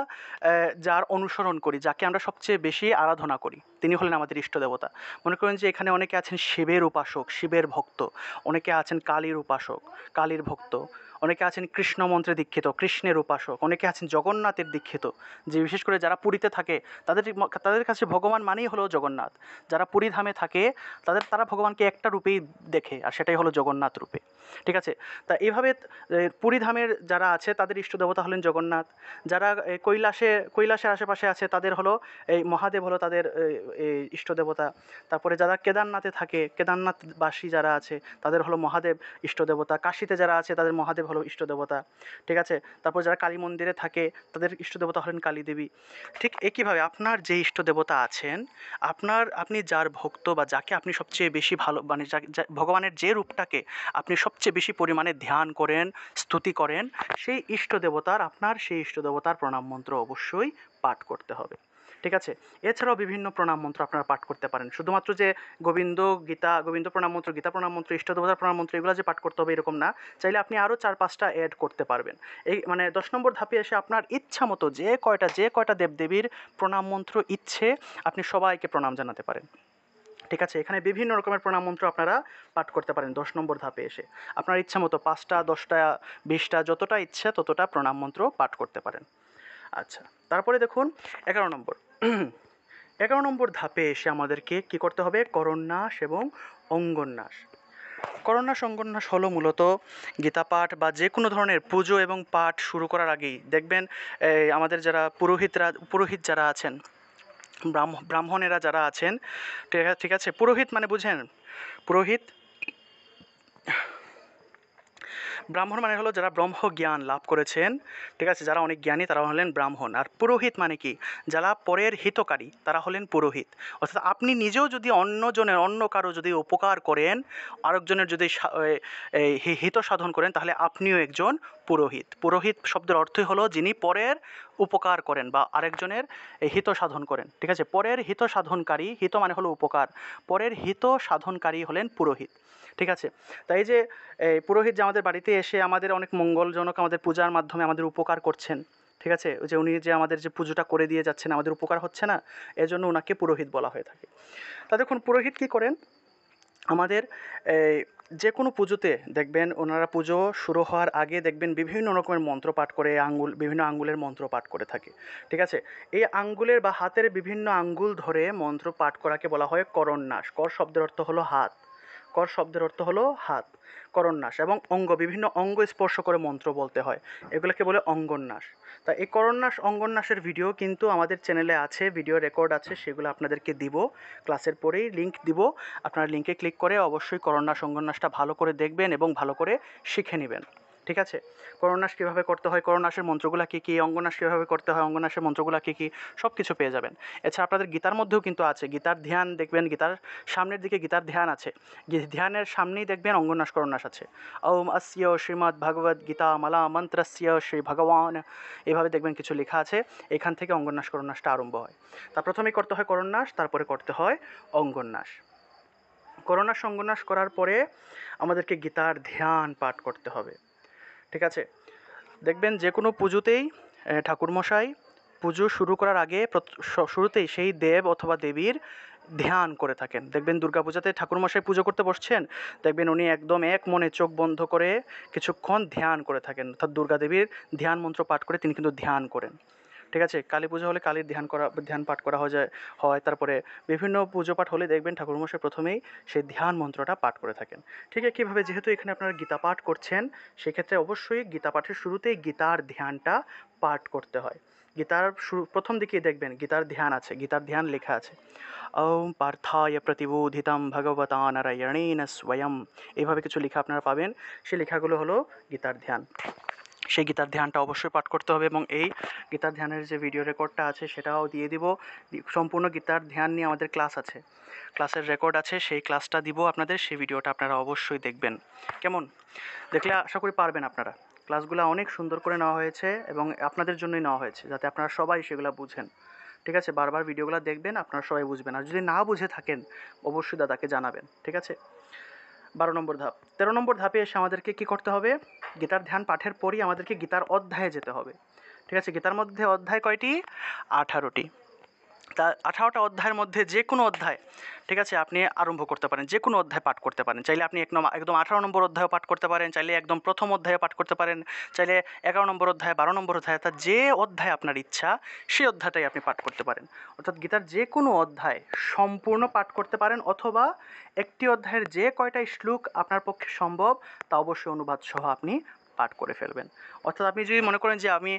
যার অনুসরণ করি, যাকে আমরা সবচেয়ে বেশি আরাধনা করি, তিনি হলেন আমাদের ইষ্ট দেবতা। মনে করেন যে এখানে অনেকে আছেন শিবের উপাসক, শিবের ভক্ত, অনেকে আছেন কালীর উপাসক, কালীর ভক্ত, অনেকে আছেন কৃষ্ণ মন্ত্রে দীক্ষিত, কৃষ্ণের উপাসক, অনেকে আছেন জগন্নাথের দীক্ষিত, যে বিশেষ করে যারা পুরীতে থাকে তাদের কাছে ভগবান মানেই হলো জগন্নাথ। যারা পুরী ধামে থাকে তারা ভগবানকে একটা রূপেই দেখে, আর সেটাই হলো জগন্নাথ রূপে। ঠিক আছে, তা এইভাবে পুরী ধামের যারা আছে তাদের ইষ্ট দেবতা হলেন জগন্নাথ। যারা কৈলাসের আশেপাশে আছে তাদের হলো এই মহাদেব হলো তাদের এই ইষ্ট দেবতা। তারপরে যারা কেদারনাথে থাকে, কেদারনাথবাসী যারা আছে তাদের হলো মহাদেব ইষ্ট দেবতা। কাশীতে যারা আছে তাদের মহাদেব হলো ইষ্ট দেবতা। ঠিক আছে, তারপর যারা কালী মন্দিরে থাকে তাদের ইষ্ট দেবতা হলেন কালী দেবী। ঠিক একইভাবে আপনার যে ইষ্ট দেবতা আছেন, আপনি যার ভক্ত বা যাকে আপনি সবচেয়ে বেশি ভালো মানে ভগবানের যে রূপটাকে আপনি সবচেয়ে বেশি পরিমাণে ধ্যান করেন, স্তুতি করেন, সেই ইষ্ট দেবতার প্রণাম মন্ত্র অবশ্যই পাঠ করতে হবে। ঠিক আছে, এছাড়াও বিভিন্ন প্রণাম মন্ত্র আপনারা পাঠ করতে পারেন। শুধুমাত্র যে গোবিন্দ প্রণাম মন্ত্র, গীতা প্রণাম মন্ত্র, ইষ্ট দেবতার প্রণাম মন্ত্র এগুলো যে পাঠ করতে হবে এরকম না, চাইলে আপনি আরও 4-5টা অ্যাড করতে পারবেন। এই মানে 10 নম্বর ধাপে এসে আপনার ইচ্ছা মতো যে কয়টা দেবদেবীর প্রণাম মন্ত্র ইচ্ছে আপনি সবাইকে প্রণাম জানাতে পারেন। ঠিক আছে, এখানে বিভিন্ন রকমের প্রণাম মন্ত্র আপনারা পাঠ করতে পারেন 10 নম্বর ধাপে এসে। আপনার ইচ্ছা মতো 5টা, 10টা, 20টা যতটা ইচ্ছা ততটা প্রণাম মন্ত্র পাঠ করতে পারেন। আচ্ছা, তারপরে দেখুন 11 নম্বর 11 নম্বর ধাপে এসে আমাদেরকে কী করতে হবে? করন্যাস এবং অঙ্গন্যাস। করন্যাস অঙ্গন্যাস হলো মূলত গীতা পাঠ বা যে কোনো ধরনের পুজো এবং পাঠ শুরু করার আগেই দেখবেন আমাদের যারা পুরোহিত যারা আছেন, ব্রাহ্মণেরা যারা আছেন, ঠিক আছে, পুরোহিত মানে বুঝেন, পুরোহিত ব্রাহ্মণ মানে হলো যারা ব্রহ্ম জ্ঞান লাভ করেছেন। ঠিক আছে, যারা অনেক জ্ঞানী তারা হলেন ব্রাহ্মণ। আর পুরোহিত মানে কি? যারা পরের হিতকারী তারা হলেন পুরোহিত। অর্থাৎ আপনি নিজেও যদি অন্য কারো যদি উপকার করেন, আরেকজনের যদি হিত সাধন করেন, তাহলে আপনিও একজন পুরোহিত। পুরোহিত শব্দের অর্থই হলো যিনি পরের উপকার করেন বা আরেকজনের হিত সাধন করেন। ঠিক আছে, পরের হিত সাধনকারী, হিত মানে হলো উপকার, পরের হিত সাধনকারী হলেন পুরোহিত। ঠিক আছে, তাই যে পুরোহিত যে আমাদের বাড়িতে এসে আমাদের অনেক মঙ্গলজনক আমাদের পূজার মাধ্যমে আমাদের উপকার করছেন। ঠিক আছে, ওই যে উনি যে আমাদের যে পুজোটা করে দিয়ে যাচ্ছেন, আমাদের উপকার হচ্ছে না, এজন্য ওনাকে পুরোহিত বলা হয়ে থাকে। তা দেখুন পুরোহিত কী করেন, আমাদের যে কোনো পুজোতে দেখবেন ওনারা পুজো শুরু হওয়ার আগে দেখবেন বিভিন্ন রকমের মন্ত্র পাঠ করে, বিভিন্ন আঙ্গুলের মন্ত্র পাঠ করে থাকে। ঠিক আছে, এই আঙ্গুলের বা হাতের বিভিন্ন আঙ্গুল ধরে মন্ত্র পাঠ করাকে বলা হয় করন্যাস। কর শব্দের অর্থ হলো হাত, কর শব্দের অর্থ হলো হাত, করন্যাস। এবং বিভিন্ন অঙ্গ স্পর্শ করে মন্ত্র বলতে হয়, এগুলোকে বলে অঙ্গন্যাস। তা এই করন্যাস অঙ্গন্যাসের ভিডিও কিন্তু আমাদের চ্যানেলে আছে, ভিডিও রেকর্ড আছে, সেগুলো আপনাদেরকে দিব, ক্লাসের পরেই লিঙ্ক দিব। আপনারা লিঙ্কে ক্লিক করে অবশ্যই করন্যাস অঙ্গন্যাসটা ভালো করে দেখবেন এবং ভালো করে শিখে নেবেন। ঠিক আছে? করণাস কীভাবে করতে হয়, করণাসের মন্ত্রগুলা কী কী, অঙ্গনাশ কীভাবে করতে হয়, অঙ্গনাশের মন্ত্রগুলা কী কী, সব কিছু পেয়ে যাবেন। এছাড়া আপনাদের গীতার মধ্যেও কিন্তু আছে গীতার ধ্যান, দেখবেন গীতার সামনের দিকে গীতার ধ্যান আছে, ধ্যানের সামনেই দেখবেন অঙ্গনাশ করণাশ আছে। ওম অস্য শ্রীমদ্ ভগবদ্ গীতা মালা মন্ত্রস্য শ্রী ভগবান, এভাবে দেখবেন কিছু লেখা আছে। এখান থেকে অঙ্গন্যাস করন্যাসটা আরম্ভ হয়। তা প্রথমেই করতে হয় করন্যাস, তারপরে করতে হয় অঙ্গন্যাস। করন্যাস অঙ্গন্যাস করার পরে আমাদেরকে গীতার ধ্যান পাঠ করতে হবে। ঠিক আছে? দেখবেন যে কোনো পুজোতেই ঠাকুরমশাই পুজো শুরু করার আগে শুরুতেই সেই দেব অথবা দেবীর ধ্যান করে থাকেন। দেখবেন দুর্গাপূজাতে ঠাকুরমশাই পুজো করতে বসছেন, দেখবেন উনি একদম এক মনে চোখ বন্ধ করে কিছুক্ষণ ধ্যান করে থাকেন, অর্থাৎ দুর্গা দেবীর ধ্যান মন্ত্র পাঠ করে তিনি কিন্তু ধ্যান করেন। ঠিক আছে? কালী পুজো হলে কালীর ধ্যান পাঠ করা হয়। তারপরে বিভিন্ন পুজো পাঠ হলে দেখবেন ঠাকুরমশাই প্রথমেই সেই ধ্যান মন্ত্রটা পাঠ করে থাকেন। ঠিক একইভাবে যেহেতু এখানে আপনারা গীতা পাঠ করছেন, সেক্ষেত্রে অবশ্যই গীতা পাঠের শুরুতেই গীতার ধ্যানটা পাঠ করতে হয়। গীতার প্রথম দিকেই দেখবেন গীতার ধ্যান আছে, গীতার ধ্যান লেখা আছে ওম পার্থায় প্রতিবোধিতম ভগবতা নারায়ণেন স্বয়ং, এইভাবে কিছু লেখা আপনারা পাবেন। সেই লেখাগুলো হলো গীতার ধ্যান। সেই গীতার ধ্যানটা অবশ্যই পাঠ করতে হবে এবং এই গীতার ধ্যানের যে ভিডিও রেকর্ডটা আছে সেটাও দিয়ে দিব। সম্পূর্ণ গীতার ধ্যান নিয়ে আমাদের ক্লাস আছে, ক্লাসের রেকর্ড আছে, সেই ক্লাসটা দিব আপনাদের, সেই ভিডিওটা আপনারা অবশ্যই দেখবেন। কেমন? দেখলে আশা করি পারবেন আপনারা। ক্লাসগুলো অনেক সুন্দর করে নেওয়া হয়েছে এবং আপনাদের জন্যই নেওয়া হয়েছে, যাতে আপনারা সবাই সেগুলো বুঝেন। ঠিক আছে? বারবার ভিডিওগুলো দেখবেন, আপনারা সবাই বুঝবেন। আর যদি না বুঝে থাকেন অবশ্যই দাদাকে জানাবেন। ঠিক আছে? 12 নম্বর ধাপ। 13 নম্বর ধাপে এসে আমাদেরকে কী করতে হবে? গীতার ধ্যান পাঠের পরই আমাদেরকে গীতার অধ্যায়ে যেতে হবে। ঠিক আছে? গীতার মধ্যে অধ্যায় কয়টি? 18টি। তা 18টা অধ্যায়ের মধ্যে যে কোনো অধ্যায়, ঠিক আছে, আপনি আরম্ভ করতে পারেন, যে কোনো অধ্যায় পাঠ করতে পারেন। চাইলে আপনি একদম 18 নম্বর অধ্যায়ও পাঠ করতে পারেন, চাইলে একদম প্রথম অধ্যায়ও পাঠ করতে পারেন, চাইলে 11 নম্বর অধ্যায়, 12 নম্বর অধ্যায়, অর্থাৎ যে অধ্যায় আপনার ইচ্ছা সেই অধ্যায়টাই আপনি পাঠ করতে পারেন। অর্থাৎ গীতার যে কোনো অধ্যায় সম্পূর্ণ পাঠ করতে পারেন, অথবা একটি অধ্যায়ের যে কয়টা শ্লোক আপনার পক্ষে সম্ভব তা অবশ্যই অনুবাদ সহ আপনি পাঠ করে ফেলবেন। অর্থাৎ আপনি যদি মনে করেন যে আমি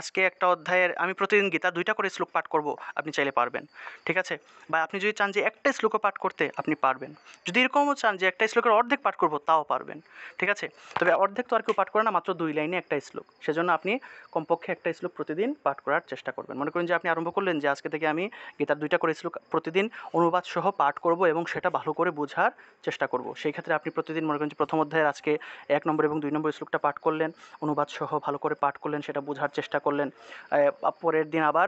আজকে একটা অধ্যায়ের আমি প্রতিদিন গীতা 2টা করে শ্লোক পাঠ করব, আপনি চাইলে পারবেন। ঠিক আছে? বা আপনি যদি চান যে একটা শ্লোকও পাঠ করতে, আপনি পারবেন। যদি এরকমও চান যে একটা শ্লোকের অর্ধেক পাঠ করব, তাও পারবেন। ঠিক আছে? তবে অর্ধেক তো আর কেউ পাঠ করে না, মাত্র 2 লাইনে একটা শ্লোক। সেজন্য আপনি কমপক্ষে একটা শ্লোক প্রতিদিন পাঠ করার চেষ্টা করবেন। মনে করেন যে আপনি আরম্ভ করলেন যে আজকে থেকে আমি গীতার 2টা করে শ্লোক প্রতিদিন অনুবাদ সহ পাঠ করব এবং সেটা ভালো করে বোঝার চেষ্টা করব। সেই ক্ষেত্রে আপনি প্রতিদিন মনে করেন যে প্রথম অধ্যায়ের আজকে 1 নম্বর এবং 2 নম্বর শ্লোকটা পাঠ করলেন, অনুবাদ সহ ভালো করে পাঠ করলেন, সেটা বোঝার চেষ্টা করলেন। পরের দিন আবার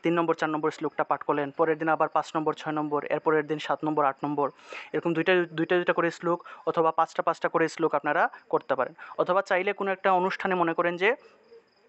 3 নম্বর 4 নম্বর শ্লোকটা পাঠ করলেন, পরের দিন আবার 5 নম্বর 6 নম্বর, এরপরের দিন 7 নম্বর 8 নম্বর, এরকম দুইটা করে শ্লোক অথবা 5টা করে শ্লোক আপনারা করতে পারেন। অথবা চাইলে কোনো একটা অনুষ্ঠানে মনে করেন যে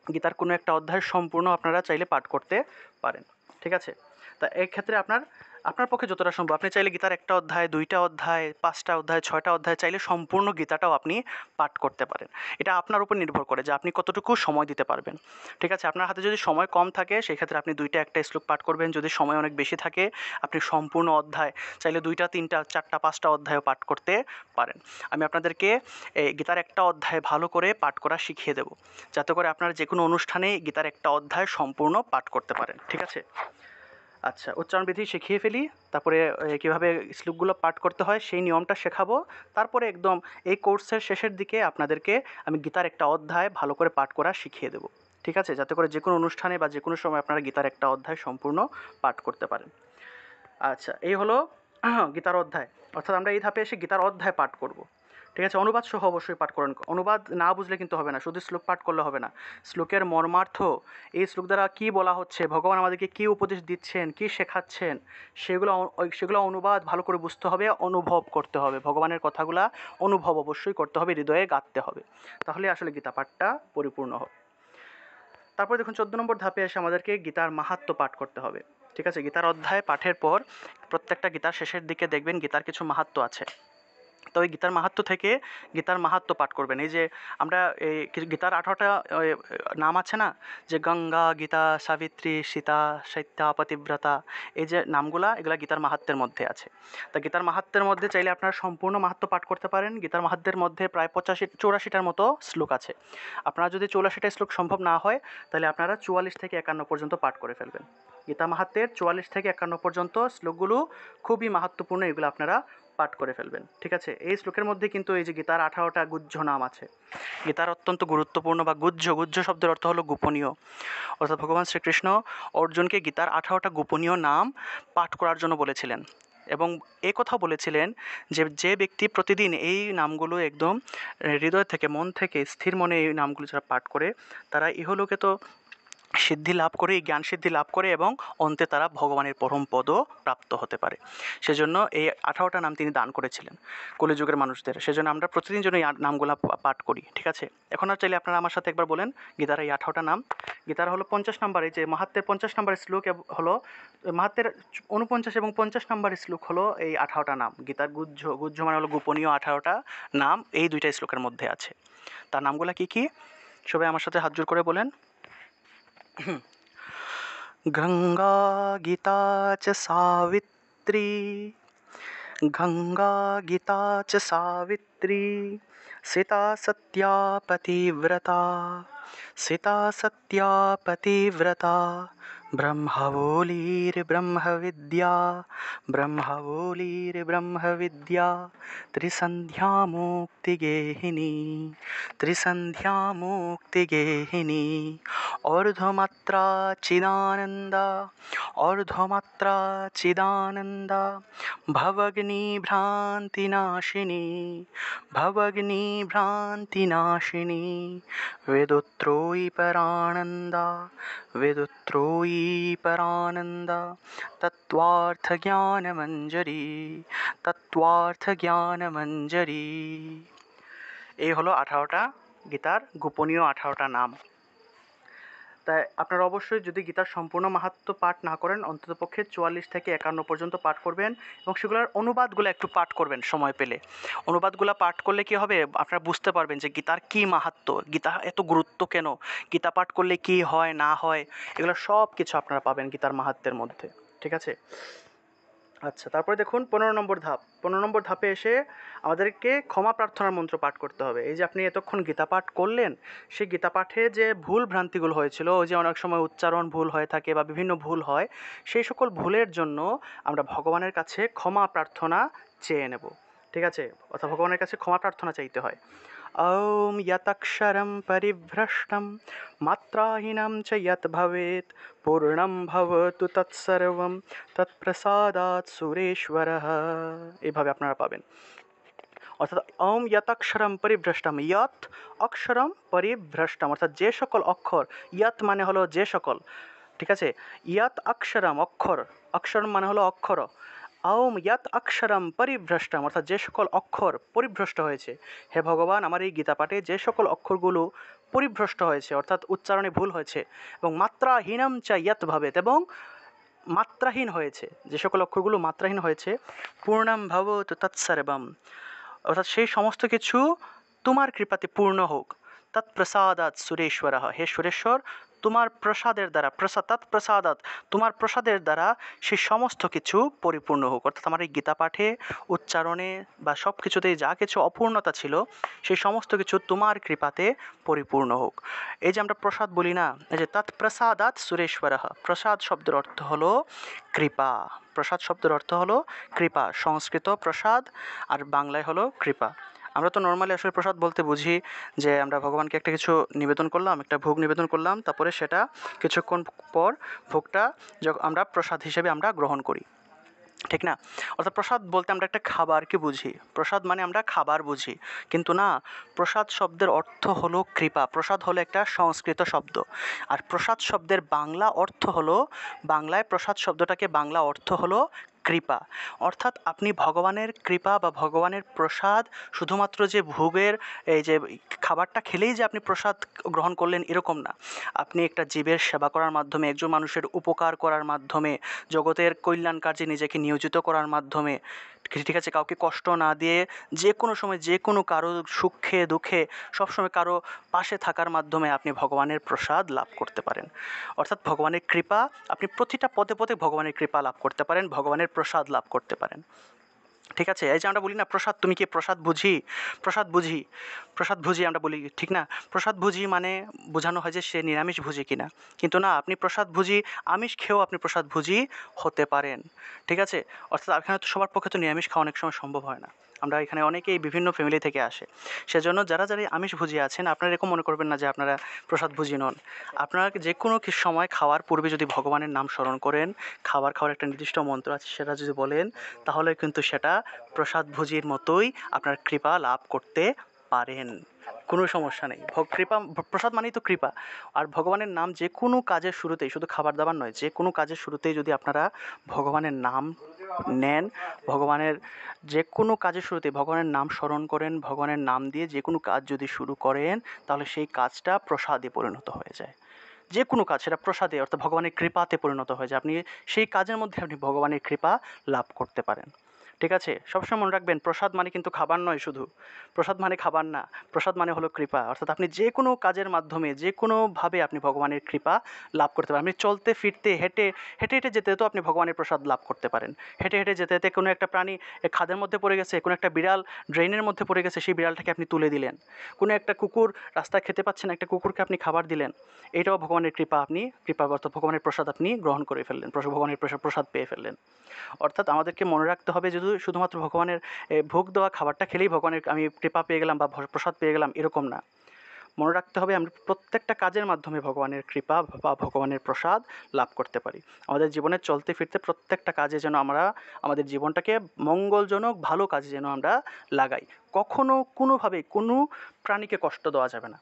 গীতার কোনো একটা অধ্যায় সম্পূর্ণ আপনারা চাইলে পাঠ করতে পারেন। ঠিক আছে? তা এই ক্ষেত্রে আপনার পক্ষে যতটা সম্ভব আপনি চাইলে গীতার 1টা অধ্যায়, 2টা অধ্যায়, 5টা অধ্যায়, 6টা অধ্যায় চাইলে সম্পূর্ণ গীতাটাও আপনি পাঠ করতে পারেন। এটা আপনার উপর নির্ভর করে যে আপনি কতটুকু সময় দিতে পারবেন। ঠিক আছে? আপনার হাতে যদি সময় কম থাকে সেক্ষেত্রে আপনি 2টা 1টা শ্লোক পাঠ করবেন। যদি সময় অনেক বেশি থাকে আপনি সম্পূর্ণ অধ্যায় চাইলে 2টা 3টা 4টা 5টা অধ্যায়ও পাঠ করতে পারেন। আমি আপনাদেরকে গীতার 1টা অধ্যায় ভালো করে পাঠ করা শিখিয়ে দেব, যাতে করে আপনারা যে কোনো অনুষ্ঠানে গীতার 1টা অধ্যায় সম্পূর্ণ পাঠ করতে পারেন। ঠিক আছে? আচ্ছা, উচ্চারণবিধি শিখিয়ে ফেলি, তারপরে কীভাবে শ্লোকগুলো পাঠ করতে হয় সেই নিয়মটা শেখাবো। তারপরে একদম এই কোর্সের শেষের দিকে আপনাদেরকে আমি গীতার 1টা অধ্যায় ভালো করে পাঠ করা শিখিয়ে দেবো। ঠিক আছে? যাতে করে যে কোনো অনুষ্ঠানে বা যে কোনো সময় আপনারা গীতার 1টা অধ্যায় সম্পূর্ণ পাঠ করতে পারেন। আচ্ছা, এই হলো গীতার অধ্যায়। অর্থাৎ আমরা এই ধাপে এসে গীতার অধ্যায় পাঠ করব। ঠিক আছে? অনুবাদ সহ অবশ্যই পাঠ করেন। অনুবাদ না বুঝলে কিন্তু হবে না, শুধু শ্লোক পাঠ করলে হবে না। শ্লোকের মর্মার্থ, এই শ্লোক দ্বারা কী বলা হচ্ছে, ভগবান আমাদেরকে কী উপদেশ দিচ্ছেন, কী শেখাচ্ছেন, সেগুলো অনুবাদ ভালো করে বুঝতে হবে, অনুভব করতে হবে। ভগবানের কথাগুলা অনুভব অবশ্যই করতে হবে, হৃদয়ে গাঁথতে হবে। তাহলে আসলে গীতা পাঠটা পরিপূর্ণ হবে। তারপরে দেখুন 14 নম্বর ধাপে এসে আমাদেরকে গীতার মাহাত্ম্য পাঠ করতে হবে। ঠিক আছে? গীতার অধ্যায় পাঠের পর প্রত্যেকটা গীতার শেষের দিকে দেখবেন গীতার কিছু মাহাত্ম্য আছে। তো ওই গীতার মাহাত্ম্য থেকে গীতার মাহাত্ম্য পাঠ করবেন। এই যে আমরা এই গীতার 18টা নাম আছে না, যে গঙ্গা, গীতা, সাবিত্রী, সীতা, সত্যা, পতিব্রতা, এই যে নামগুলা, এগুলা গীতার মাহাত্ম্যের মধ্যে আছে। তা গীতার মাহাত্ম্যের মধ্যে চাইলে আপনারা সম্পূর্ণ মাহাত্ম্য পাঠ করতে পারেন। গীতার মাহাত্ম্যের মধ্যে প্রায় 84টার মতো শ্লোক আছে। আপনারা যদি 84টা শ্লোক সম্ভব না হয় তাহলে আপনারা 44 থেকে 51 পর্যন্ত পাঠ করে ফেলবেন। গীতা মাহাত্ম্যের 44 থেকে 51 পর্যন্ত শ্লোকগুলো খুবই মাহাত্ম্যপূর্ণ, এগুলো আপনারা পাঠ করে ফেলবেন। ঠিক আছে, এই শ্লোকের মধ্যে কিন্তু এই যে গীতার 18টা গুহ্য নাম আছে। গীতার অত্যন্ত গুরুত্বপূর্ণ বা গুহ্য, গুহ্য শব্দের অর্থ হলো গোপনীয়, অর্থাৎ ভগবান শ্রীকৃষ্ণ অর্জুনকে গীতার 18টা গোপনীয় নাম পাঠ করার জন্য বলেছিলেন এবং এ কথাও বলেছিলেন যে যে ব্যক্তি প্রতিদিন এই নামগুলো একদম হৃদয় থেকে, মন থেকে স্থির মনে এই নামগুলো যারা পাঠ করে, তারা ইহলোকে তো সিদ্ধি লাভ করে, জ্ঞান সিদ্ধি লাভ করে এবং অন্তে তারা ভগবানের পরম পদও প্রাপ্ত হতে পারে। সেজন্য এই 18টা নাম তিনি দান করেছিলেন কলিযুগের মানুষদের। সেজন্য আমরা প্রতিদিন যেন এই নামগুলো পাঠ করি। ঠিক আছে, এখন আর চাইলে আপনারা আমার সাথে একবার বলেন গীতার এই 18টা নাম। গীতার হলো 50 নম্বরে, যে মাহাত্মের 50 নম্বরের শ্লোক হলো, মাহাত্মের 49 এবং 50 নম্বরের শ্লোক হলো এই 18টা নাম। গীতার গুহ্য, গুহ্য মানে হলো গোপনীয় 18টা নাম এই দুইটা শ্লোকের মধ্যে আছে। তার নামগুলো কি কি? সবাই আমার সাথে হাত জোড় করে বলেন। गंगा गीता च सावित्री, गंगा गीता च सावित्री, सीता सत्या पतिव्रता, सीता सत्या पतिव्रता, ब्रह्मवोलीर्ब्रह्मविद्या, ब्रह्मवोलीर्ब्रह्मविद्या, त्रिसन्ध्या मुक्तिगेहिनी, त्रिसन्ध्या मुक्तिगेहिनी, अर्धमात्रा चिदानन्दा, अर्धमात्रा चिदानन्दा, भवग्निभ्रान्तिनाशिनी, भवग्निभ्रान्तिनाशिनी, वेदोत्रोयि परानन्दा, वेदोत्रोयि परानन्दा, तत्त्वार्थज्ञानमञ्जरी, तत्त्वार्थज्ञानमञ्जरी। এই হলো 18টা গীতার গোপনীয় 18টা নাম। তাই আপনারা অবশ্যই যদি গীতার সম্পূর্ণ মাহাত্ম্য পাঠ না করেন, অন্ততপক্ষে 44 থেকে 51 পর্যন্ত পাঠ করবেন এবং সেগুলোর অনুবাদগুলো একটু পাঠ করবেন সময় পেলে। অনুবাদগুলো পাঠ করলে কী হবে, আপনারা বুঝতে পারবেন যে গীতার কী মাহাত্ম্য, গীতা এত গুরুত্ব কেন, গীতা পাঠ করলে কী হয় না হয়, এগুলো সব কিছু আপনারা পাবেন গীতার মাহাত্ম্যের মধ্যে। ঠিক আছে, আচ্ছা, তারপরে দেখুন 15 নম্বর ধাপ। 15 নম্বর ধাপে এসে আমাদেরকে ক্ষমা প্রার্থনার মন্ত্র পাঠ করতে হবে। এই যে আপনি এতক্ষণ গীতা পাঠ করলেন, সেই গীতা পাঠে যে ভুল ভ্রান্তিগুলো হয়েছিল, ওই যে অনেক সময় উচ্চারণ ভুল হয়ে থাকে বা বিভিন্ন ভুল হয়, সেই সকল ভুলের জন্য আমরা ভগবানের কাছে ক্ষমা প্রার্থনা চেয়ে নেব। ঠিক আছে, অর্থাৎ ভগবানের কাছে ক্ষমা প্রার্থনা চাইতে হয়। ॐ यतक्षरं परिभ्रष्टं मात्राहीनं च यत् भवेत् पूर्णं भवतु तत्सर्वं तत्प्रसादात् সুরেশ্বরः। এইভাবে আপনারা পাবেন। অর্থাৎ ওম ইয়ৎ অক্ষরম পরিভ্রষ্টম, ইয়ৎ অক্ষরম পরিভ্রষ্টম, অর্থাৎ যে সকল অক্ষর, ইয়ৎ মানে হলো যে সকল, ঠিক আছে, ইয়ৎ অক্ষরম অক্ষর, অক্ষরম মানে হলো অক্ষর, ওম ইয়ৎ অক্ষরম পরিভ্রষ্টম, অর্থাৎ যে সকল অক্ষর পরিভ্রষ্ট হয়েছে। হে ভগবান, আমার এই গীতা পাঠে যে সকল অক্ষরগুলো পরিভ্রষ্ট হয়েছে, অর্থাৎ উচ্চারণে ভুল হয়েছে, এবং মাত্রাহীনম চা ইয়ৎ ভবেৎ, এবং মাত্রাহীন হয়েছে, যে সকল অক্ষরগুলো মাত্রাহীন হয়েছে, পূর্ণম ভবতু তৎসর্বম, অর্থাৎ সেই সমস্ত কিছু তোমার কৃপাতে পূর্ণ হোক। তৎপ্রসাদাৎ সুরেশ্বরঃ, হে সুরেশ্বর, তোমার প্রসাদের দ্বারা, তৎপ্রসাদাৎ, তোমার প্রসাদের দ্বারা সেই সমস্ত কিছু পরিপূর্ণ হোক। অর্থাৎ আমার এই গীতা পাঠে, উচ্চারণে বা সব কিছুতেই যা কিছু অপূর্ণতা ছিল, সেই সমস্ত কিছু তোমার কৃপাতে পরিপূর্ণ হোক। এই যে আমরা প্রসাদ বলি না, এই যে তৎপ্রসাদাৎ সুরেশ্বরঃ, প্রসাদ শব্দের অর্থ হলো কৃপা। প্রসাদ শব্দের অর্থ হলো কৃপা, সংস্কৃত প্রসাদ আর বাংলায় হলো কৃপা। আমরা তো নর্মালি আসলে প্রসাদ বলতে বুঝি যে আমরা ভগবানকে একটা কিছু নিবেদন করলাম, একটা ভোগ নিবেদন করলাম, তারপরে সেটা কিছুক্ষণ পর ভোগটা আমরা প্রসাদ হিসেবে আমরা গ্রহণ করি, ঠিক না? অর্থাৎ প্রসাদ বলতে আমরা একটা খাবারকে বুঝি, প্রসাদ মানে আমরা খাবার বুঝি, কিন্তু না, প্রসাদ শব্দের অর্থ হলো কৃপা। প্রসাদ হলো একটা সংস্কৃত শব্দ, আর প্রসাদ শব্দের বাংলা অর্থ হলো, বাংলায় প্রসাদ শব্দটাকে বাংলা অর্থ হলো কৃপা। অর্থাৎ আপনি ভগবানের কৃপা বা ভগবানের প্রসাদ শুধুমাত্র যে ভোগের, এই যে খাবারটা খেলেই যে আপনি প্রসাদ গ্রহণ করলেন এরকম না। আপনি একটা জীবের সেবা করার মাধ্যমে, একজন মানুষের উপকার করার মাধ্যমে, জগতের কল্যাণ কার্যে নিজেকে নিয়োজিত করার মাধ্যমে, ঠিক আছে, কাউকে কষ্ট না দিয়ে যে কোনো সময় যে কোনো কারো সুখে দুঃখে সবসময় কারো পাশে থাকার মাধ্যমে আপনি ভগবানের প্রসাদ লাভ করতে পারেন। অর্থাৎ ভগবানের কৃপা, আপনি প্রতিটা পদে পদে ভগবানের কৃপা লাভ করতে পারেন, ভগবানের প্রসাদ লাভ করতে পারেন। ঠিক আছে, এই যে আমরা বলি না প্রসাদ, তুমি কি প্রসাদ বুঝি, প্রসাদ বুঝি, প্রসাদ ভুজি আমরা বলি, ঠিক না? প্রসাদ ভুজি মানে বোঝানো হয় যে সে নিরামিষ ভুজি কিনা, কিন্তু না, আপনি প্রসাদ ভুজি, আমিষ খেয়েও আপনি প্রসাদ ভুজি হতে পারেন। ঠিক আছে, অর্থাৎ এখানে তো সবার পক্ষে তো নিরামিষ খাওয়া অনেক সময় সম্ভব হয় না। আমরা এখানে অনেকেই বিভিন্ন ফ্যামিলি থেকে আসে, সেজন্য যারা যারা আমিষ ভুজি আছেন, আপনারা এরকম মনে করবেন না যে আপনারা প্রসাদ ভুজি নন। আপনারা যে কোনো সময় খাওয়ার পূর্বে যদি ভগবানের নাম স্মরণ করেন, খাওয়ার একটা নির্দিষ্ট মন্ত্র আছে সেটা যদি বলেন, তাহলে কিন্তু সেটা প্রসাদ ভুজির মতোই আপনার কৃপা লাভ করতে পারেন। কোনো সমস্যা নেই। কৃপা, প্রসাদ মানেই তো কৃপা। আর ভগবানের নাম যে কোনো কাজের শুরুতেই, শুধু খাবার দাবার নয়, যে কোনো কাজের শুরুতেই যদি আপনারা ভগবানের নাম নেন, ভগবানের যে কোনো কাজের শুরুতেই ভগবানের নাম স্মরণ করেন, ভগবানের নাম দিয়ে যে কোনো কাজ যদি শুরু করেন, তাহলে সেই কাজটা প্রসাদে পরিণত হয়ে যায়। যে কোনো কাজ সেটা প্রসাদে, অর্থাৎ ভগবানের কৃপাতে পরিণত হয়ে যায়। আপনি সেই কাজের মধ্যে আপনি ভগবানের কৃপা লাভ করতে পারেন। ঠিক আছে, সবসময় মনে রাখবেন, প্রসাদ মানে কিন্তু খাবার নয় শুধু, প্রসাদ মানে খাবার না, প্রসাদ মানে হলো কৃপা। অর্থাৎ আপনি যে কোনো কাজের মাধ্যমে যে কোনোভাবে আপনি ভগবানের কৃপা লাভ করতে পারেন। আপনি চলতে ফিরতে হেঁটে হেঁটে হেঁটে যেতে তো আপনি ভগবানের প্রসাদ লাভ করতে পারেন। হেঁটে হেঁটে যেতে যেতে কোনো একটা প্রাণী খাদের মধ্যে পড়ে গেছে, কোনো একটা বিড়াল ড্রেনের মধ্যে পড়ে গেছে, সেই বিড়ালটাকে আপনি তুলে দিলেন। কোনো একটা কুকুর রাস্তায় খেতে পাচ্ছেন, একটা কুকুরকে আপনি খাবার দিলেন। এটাও ভগবানের কৃপা, আপনি কৃপা অর্থাৎ ভগবানের প্রসাদ আপনি গ্রহণ করে ফেললেন, ভগবানের প্রসাদ পেয়ে ফেললেন। অর্থাৎ আমাদেরকে মনে রাখতে হবে যে শুধুমাত্র ভগবানের ভোগ দেওয়া খাবারটা খেলেই ভগবানের আমি কৃপা পেয়ে গেলাম বা প্রসাদ পেয়ে গেলাম, এরকম না। মনে রাখতে হবে আমরা প্রত্যেকটা কাজের মাধ্যমে ভগবানের কৃপা বা ভগবানের প্রসাদ লাভ করতে পারি। আমাদের জীবনে চলতে ফিরতে প্রত্যেকটা কাজে যেন আমরা আমাদের জীবনটাকে মঙ্গলজনক ভালো কাজে যেন আমরা লাগাই। কখনো কোনোভাবেই কোনো প্রাণীকে কষ্ট দেওয়া যাবে না।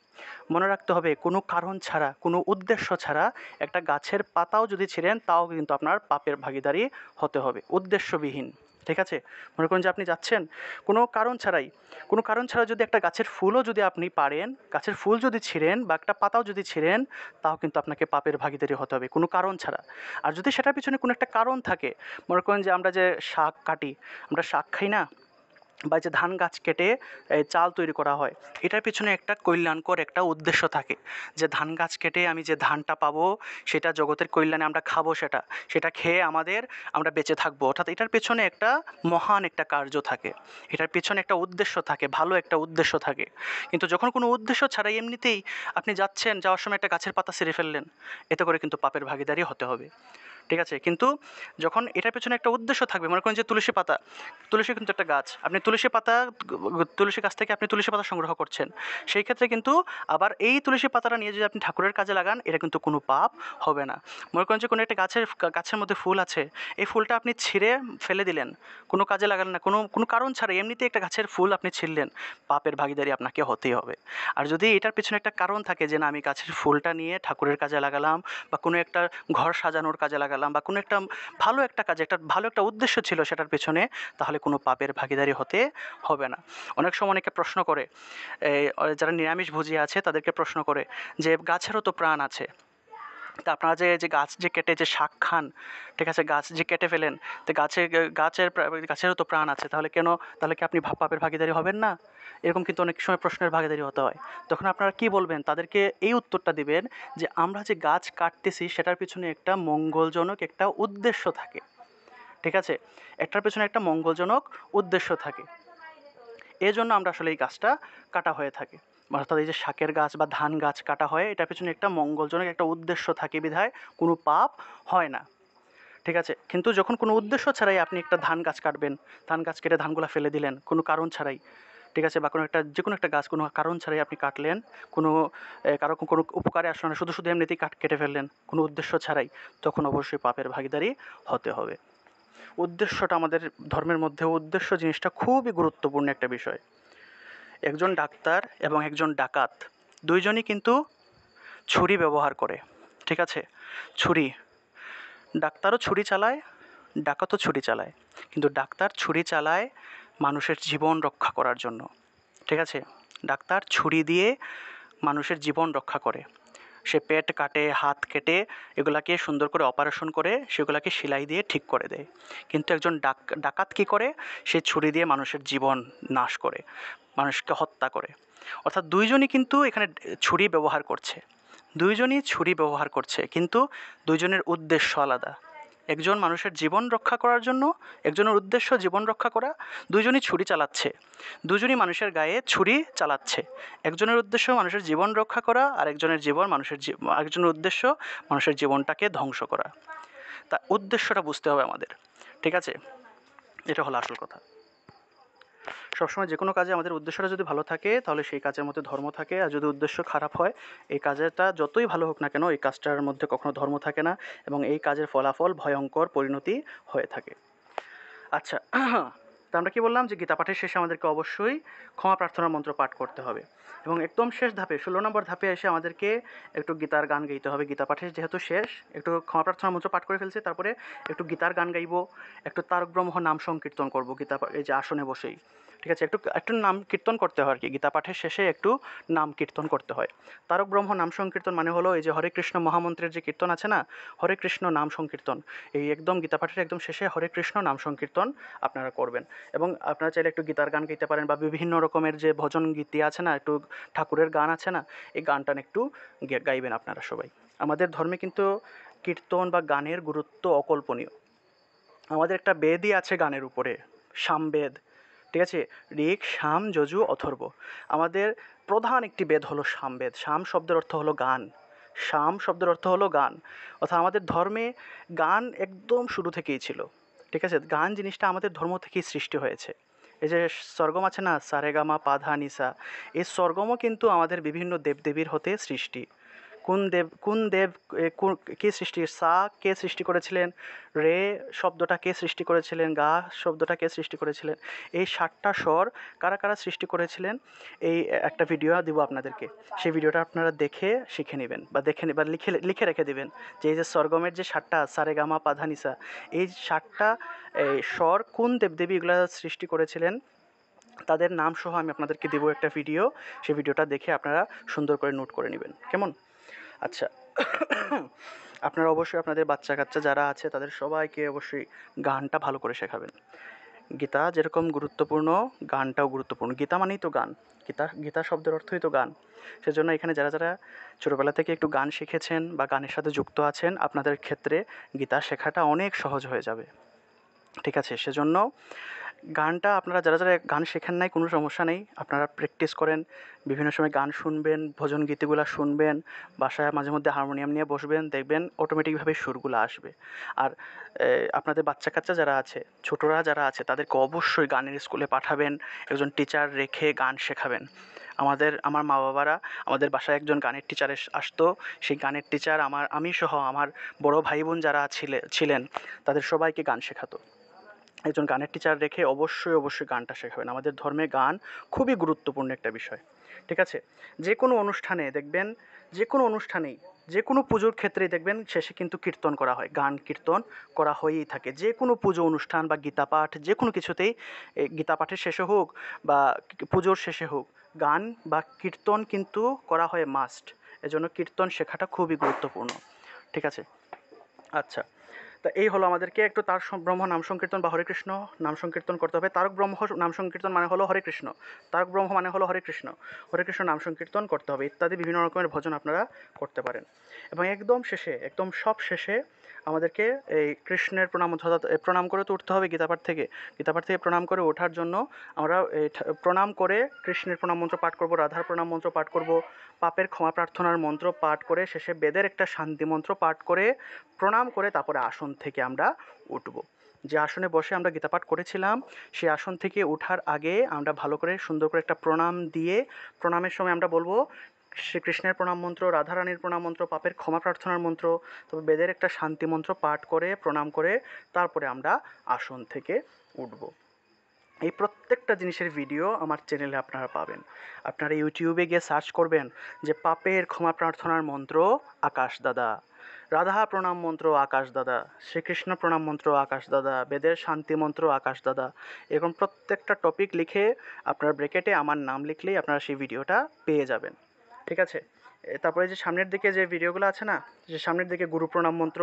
মনে রাখতে হবে কোনো কারণ ছাড়া, কোনো উদ্দেশ্য ছাড়া একটা গাছের পাতাও যদি ছিঁড়েন, তাও কিন্তু আপনার পাপের ভাগীদারি হতে হবে, উদ্দেশ্যবিহীন। ঠিক আছে, মনে করুন যে আপনি যাচ্ছেন কোনো কারণ ছাড়াই, কোনো কারণ ছাড়া যদি একটা গাছের ফুলও যদি আপনি পারেন, গাছের ফুল যদি ছিঁড়েন বা একটা পাতাও যদি ছিঁড়েন, তাও কিন্তু আপনাকে পাপের ভাগীদারি হতে হবে কোনো কারণ ছাড়া। আর যদি সেটার পিছনে কোনো একটা কারণ থাকে, মনে করেন যে আমরা যে শাক কাটি, আমরা শাক খাই না, বা যে ধান গাছ কেটে চাল তৈরি করা হয়, এটার পিছনে একটা কল্যাণকর একটা উদ্দেশ্য থাকে, যে ধান গাছ কেটে আমি যে ধানটা পাবো সেটা জগতের কল্যাণে আমরা খাবো, সেটা খেয়ে আমরা বেঁচে থাকবো। অর্থাৎ এটার পেছনে একটা মহান একটা কার্য থাকে, এটার পেছনে একটা উদ্দেশ্য থাকে, ভালো একটা উদ্দেশ্য থাকে। কিন্তু যখন কোনো উদ্দেশ্য ছাড়াই এমনিতেই আপনি যাচ্ছেন, যাওয়ার সময় একটা গাছের পাতা ছিঁড়ে ফেললেন, এতে করে কিন্তু পাপের ভাগীদারি হতে হবে। ঠিক আছে, কিন্তু যখন এটার পেছনে একটা উদ্দেশ্য থাকবে, মনে করেন যে তুলসী পাতা, তুলসী কিন্তু একটা গাছ, আপনি তুলসী গাছ থেকে আপনি তুলসী পাতা সংগ্রহ করছেন, সেই ক্ষেত্রে কিন্তু আবার এই তুলসী পাতাটা নিয়ে যদি আপনি ঠাকুরের কাজে লাগান, এটা কিন্তু কোনো পাপ হবে না। মনে করেন যে কোনো একটা গাছের মধ্যে ফুল আছে, এই ফুলটা আপনি ছিঁড়ে ফেলে দিলেন, কোনো কাজে লাগালেন না, কোনো কারণ ছাড়া এমনিতেই একটা গাছের ফুল আপনি ছিঁড়লেন, পাপের ভাগীদারি আপনাকে হতেই হবে। আর যদি এটার পেছনে একটা কারণ থাকে যে না, আমি গাছের ফুলটা নিয়ে ঠাকুরের কাজে লাগালাম, বা কোনো একটা ঘর সাজানোর কাজে লাগালাম, বা কোনো একটা ভালো একটা কাজে, একটা ভালো একটা উদ্দেশ্য ছিল সেটার পেছনে, তাহলে কোনো পাপের ভাগীদারি হতে হবে না। অনেক সময় অনেকে প্রশ্ন করে, যারা নিরামিষভোজী আছে তাদেরকে প্রশ্ন করে যে গাছেরও তো প্রাণ আছে, তা আপনারা যে গাছ যে কেটে যে শাক খান, ঠিক আছে, গাছ যে কেটে ফেলেন, তো গাছেরও তো প্রাণ আছে, তাহলে কি আপনি পাপের ভাগীদারি হবেন না? এরকম কিন্তু অনেক সময় প্রশ্নের ভাগীদারি হতে হয়। তখন আপনারা কি বলবেন? তাদেরকে এই উত্তরটা দিবেন যে আমরা যে গাছ কাটতেছি সেটার পিছনে একটা মঙ্গলজনক একটা উদ্দেশ্য থাকে। ঠিক আছে, একটার পেছনে একটা মঙ্গলজনক উদ্দেশ্য থাকে, এজন্য আমরা আসলে এই গাছটা কাটা হয়ে থাকে। অর্থাৎ এই যে শাকের গাছ বা ধান গাছ কাটা হয়, এটার পেছনে একটা মঙ্গলজনক একটা উদ্দেশ্য থাকে বিধায় কোনো পাপ হয় না। ঠিক আছে, কিন্তু যখন কোনো উদ্দেশ্য ছাড়াই আপনি একটা ধান গাছ কাটবেন, ধান গাছ কেটে ধানগুলো ফেলে দিলেন কোনো কারণ ছাড়াই, ঠিক আছে, বা যে কোনো একটা গাছ কোনো কারণ ছাড়াই আপনি কাটলেন, কোনো কোনো উপকারে আসলো না, শুধু শুধু এমনিতেই কেটে ফেললেন কোনো উদ্দেশ্য ছাড়াই, তখন অবশ্যই পাপের ভাগীদারি হতে হবে। উদ্দেশ্যটা আমাদের ধর্মের মধ্যে, উদ্দেশ্য জিনিসটা খুবই গুরুত্বপূর্ণ একটা বিষয়। একজন ডাক্তার এবং একজন ডাকাত দুইজনই কিন্তু ছুরি ব্যবহার করে। ঠিক আছে, ছুরি, ডাক্তারও ছুরি চালায়, ডাকাতও ছুরি চালায়, কিন্তু ডাক্তার ছুরি চালায় মানুষের জীবন রক্ষা করার জন্য। ঠিক আছে, ডাক্তার ছুরি দিয়ে মানুষের জীবন রক্ষা করে, সে পেট কাটে, হাত কেটে এগুলাকে সুন্দর করে অপারেশন করে সেগুলাকে সেলাই দিয়ে ঠিক করে দেয়। কিন্তু একজন ডাকাত কী করে? সে ছুরি দিয়ে মানুষের জীবন নাশ করে, মানুষকে হত্যা করে। অর্থাৎ দুইজনই কিন্তু এখানে ছুরি ব্যবহার করছে, দুইজনই ছুরি ব্যবহার করছে, কিন্তু দুইজনের উদ্দেশ্য আলাদা। একজন মানুষের জীবন রক্ষা করার জন্য, একজনের উদ্দেশ্য জীবন রক্ষা করা, দুজনই ছুরি চালাচ্ছে, দুজনই মানুষের গায়ে ছুরি চালাচ্ছে। একজনের উদ্দেশ্য মানুষের জীবন রক্ষা করা, আর আরেকজনের উদ্দেশ্য মানুষের জীবনটাকে ধ্বংস করা। তা উদ্দেশ্যটা বুঝতে হবে আমাদের, ঠিক আছে? এটা হলো আসল কথা। সবসময় যে কোনো কাজে আমাদের উদ্দেশ্যটা যদি ভালো থাকে তাহলে সেই কাজের মধ্যে ধর্ম থাকে, আর যদি উদ্দেশ্য খারাপ হয় এই কাজটা যতই ভালো হোক না কেন এই কাজটার মধ্যে কখনো ধর্ম থাকে না, এবং এই কাজের ফলাফল ভয়ঙ্কর পরিণতি হয়ে থাকে। আচ্ছা, তা আমরা কি বললাম যে গীতা পাঠের শেষে আমাদেরকে অবশ্যই ক্ষমা প্রার্থনার মন্ত্র পাঠ করতে হবে, এবং একদম শেষ ধাপে 16 নম্বর ধাপে এসে আমাদেরকে একটু গীতার গান গাইতে হবে। গীতা পাঠের যেহেতু শেষ, একটু ক্ষমা প্রার্থনার মন্ত্র পাঠ করে ফেলছে, তারপরে একটু গীতার গান গাইবো, একটু তারক ব্রহ্ম নাম সংকীর্তন করবো এই যে আসনে বসেই, ঠিক আছে? একটু একটু নাম কীর্তন করতে হয় আর কি, গীতা পাঠের শেষে একটু নাম কীর্তন করতে হয়। তারক ব্রহ্ম নাম সংকীর্তন মানে হলো এই যে হরে কৃষ্ণ মহামন্ত্রের যে কীর্তন আছে না, হরে কৃষ্ণ নাম সংকীর্তন, এই একদম গীতা পাঠের একদম শেষে হরে কৃষ্ণ নাম সংকীর্তন আপনারা করবেন। এবং আপনারা চাইলে একটু গীতার গান গাইতে পারেন, বা বিভিন্ন রকমের যে ভজন গীতি আছে না, একটু ঠাকুরের গান আছে না, এই গান টান একটু গাইবেন আপনারা সবাই। আমাদের ধর্মে কিন্তু কীর্তন বা গানের গুরুত্ব অকল্পনীয়। আমাদের একটা বেদই আছে গানের উপরে, সামবেদ, ঠিক আছে? ঋক, সাম, যজু, অথর্ব। আমাদের প্রধান একটি বেদ হলো সামবেদ। সাম শব্দের অর্থ হলো গান, সাম শব্দের অর্থ হলো গান। অর্থাৎ আমাদের ধর্মে গান একদম শুরু থেকেই ছিল, ঠিক আছে? গান জিনিসটা আমাদের ধর্ম থেকেই সৃষ্টি হয়েছে। এই যে স্বর্গম আছে না, সারেগামা পাধা নিসা, এই স্বর্গমও কিন্তু আমাদের বিভিন্ন দেবদেবীর হতে সৃষ্টি। কোন দেব কে সৃষ্টি, সা কে সৃষ্টি করেছিলেন, রে শব্দটা কে সৃষ্টি করেছিলেন, গা শব্দটা কে সৃষ্টি করেছিলেন, এই 7টা স্বর কারা কারা সৃষ্টি করেছিলেন, এই একটা ভিডিও দিব আপনাদেরকে। সেই ভিডিওটা আপনারা দেখে শিখে নেবেন, বা বা লিখে লিখে রেখে দেবেন যে এই যে স্বর্গমের যে 7টা সারেগামা পাধানিসা, এই 7টা স্বর কোন দেবদেবী এগুলা সৃষ্টি করেছিলেন তাদের নাম সহ আমি আপনাদেরকে দেবো একটা ভিডিও। সেই ভিডিওটা দেখে আপনারা সুন্দর করে নোট করে নেবেন, কেমন? আচ্ছা, আপনারা অবশ্যই আপনাদের বাচ্চা কাচ্চা যারা আছে তাদের সবাইকে অবশ্যই গানটা ভালো করে শেখাবেন। গীতা যেরকম গুরুত্বপূর্ণ, গানটাও গুরুত্বপূর্ণ। গীতা মানেই তো গান, গীতা শব্দের অর্থই তো গান। সেজন্য এখানে যারা যারা ছোটোবেলা থেকে একটু গান শিখেছেন বা গানের সাথে যুক্ত আছেন, আপনাদের ক্ষেত্রে গীতা শেখাটা অনেক সহজ হয়ে যাবে, ঠিক আছে? সেজন্য গানটা আপনারা যারা যারা গান শেখেন নাই কোনো সমস্যা নেই, আপনারা প্র্যাকটিস করেন, বিভিন্ন সময় গান শুনবেন, ভজন গীতিগুলো শুনবেন, বাসায় মাঝে মধ্যে হারমোনিয়াম নিয়ে বসবেন, দেখবেন অটোমেটিকভাবে সুরগুলো আসবে। আর আপনাদের বাচ্চা কাচ্চা যারা আছে, ছোটরা যারা আছে, তাদেরকে অবশ্যই গানের স্কুলে পাঠাবেন, একজন টিচার রেখে গান শেখাবেন। আমার মা বাবারা, আমাদের বাসায় একজন গানের টিচার আসতো, সেই গানের টিচার আমি সহ আমার বড় ভাই বোন যারা ছিলেন তাদের সবাইকে গান শেখাতো। একজন গানের টিচার রেখে অবশ্যই অবশ্যই গানটা শেখাবেন। আমাদের ধর্মে গান খুবই গুরুত্বপূর্ণ একটা বিষয়, ঠিক আছে? যে কোনো অনুষ্ঠানে দেখবেন, যে কোনো অনুষ্ঠানেই, যে কোনো পুজোর ক্ষেত্রেই দেখবেন শেষে কিন্তু কীর্তন করা হয়, গান কীর্তন করা হয়েই থাকে। যে কোনো পুজো অনুষ্ঠান বা গীতা পাঠ যে কোনো কিছুতেই, গীতা পাঠের শেষে হোক বা পুজোর শেষে হোক, গান বা কীর্তন কিন্তু করা হয় মাস্ট। এজন্য কীর্তন শেখাটা খুবই গুরুত্বপূর্ণ, ঠিক আছে? আচ্ছা, তা এই হলো আমাদেরকে একটু ব্রহ্ম নাম সংকীর্তন বা হরে কৃষ্ণ নাম সংকীর্তন করতে হবে। তারক ব্রহ্ম নাম সংকীর্তন মানে হলো হরে কৃষ্ণ, তারক ব্রহ্ম মানে হলো হরে কৃষ্ণ, হরে কৃষ্ণ নাম সংকীর্তন করতে হবে, ইত্যাদি বিভিন্ন রকমের ভজন আপনারা করতে পারেন। এবং একদম শেষে, একদম সব শেষে আমাদেরকে এই কৃষ্ণের প্রণাম, অর্থাৎ প্রণাম করে তো উঠতে হবে গীতাপাঠ থেকে। গীতাপাঠ থেকে প্রণাম করে ওঠার জন্য আমরা প্রণাম করে কৃষ্ণের প্রণাম মন্ত্র পাঠ করব, রাধার প্রণাম মন্ত্র পাঠ করব, পাপের ক্ষমা প্রার্থনার মন্ত্র পাঠ করে শেষে বেদের একটা শান্তি মন্ত্র পাঠ করে প্রণাম করে তারপরে আসন থেকে আমরা উঠব। যে আসনে বসে আমরা গীতাপাঠ করেছিলাম সেই আসন থেকে ওঠার আগে আমরা ভালো করে সুন্দর করে একটা প্রণাম দিয়ে, প্রণামের সময় আমরা বলবো শ্রীকৃষ্ণের প্রণাম মন্ত্র, রাধারানীর প্রণাম মন্ত্র, পাপের ক্ষমা প্রার্থনার মন্ত্র, তবে বেদের একটা শান্তি মন্ত্র পাঠ করে প্রণাম করে তারপরে আমরা আসন থেকে উঠব। এই প্রত্যেকটা জিনিসের ভিডিও আমার চ্যানেলে আপনারা পাবেন। আপনারা ইউটিউবে গিয়ে সার্চ করবেন যে পাপের ক্ষমা প্রার্থনার মন্ত্র আকাশ দাদা, রাধা প্রণাম মন্ত্র আকাশ দাদা, শ্রীকৃষ্ণ প্রণাম মন্ত্র আকাশ দাদা, বেদের শান্তি মন্ত্র আকাশ দাদা, এরকম প্রত্যেকটা টপিক লিখে আপনার ব্র্যাকেটে আমার নাম লিখলেই আপনারা সেই ভিডিওটা পেয়ে যাবেন, ঠিক আছে? তারপরে যে সামনের দিকে যে ভিডিওগুলো আছে না, যে সামনের দিকে গুরু প্রণাম মন্ত্র,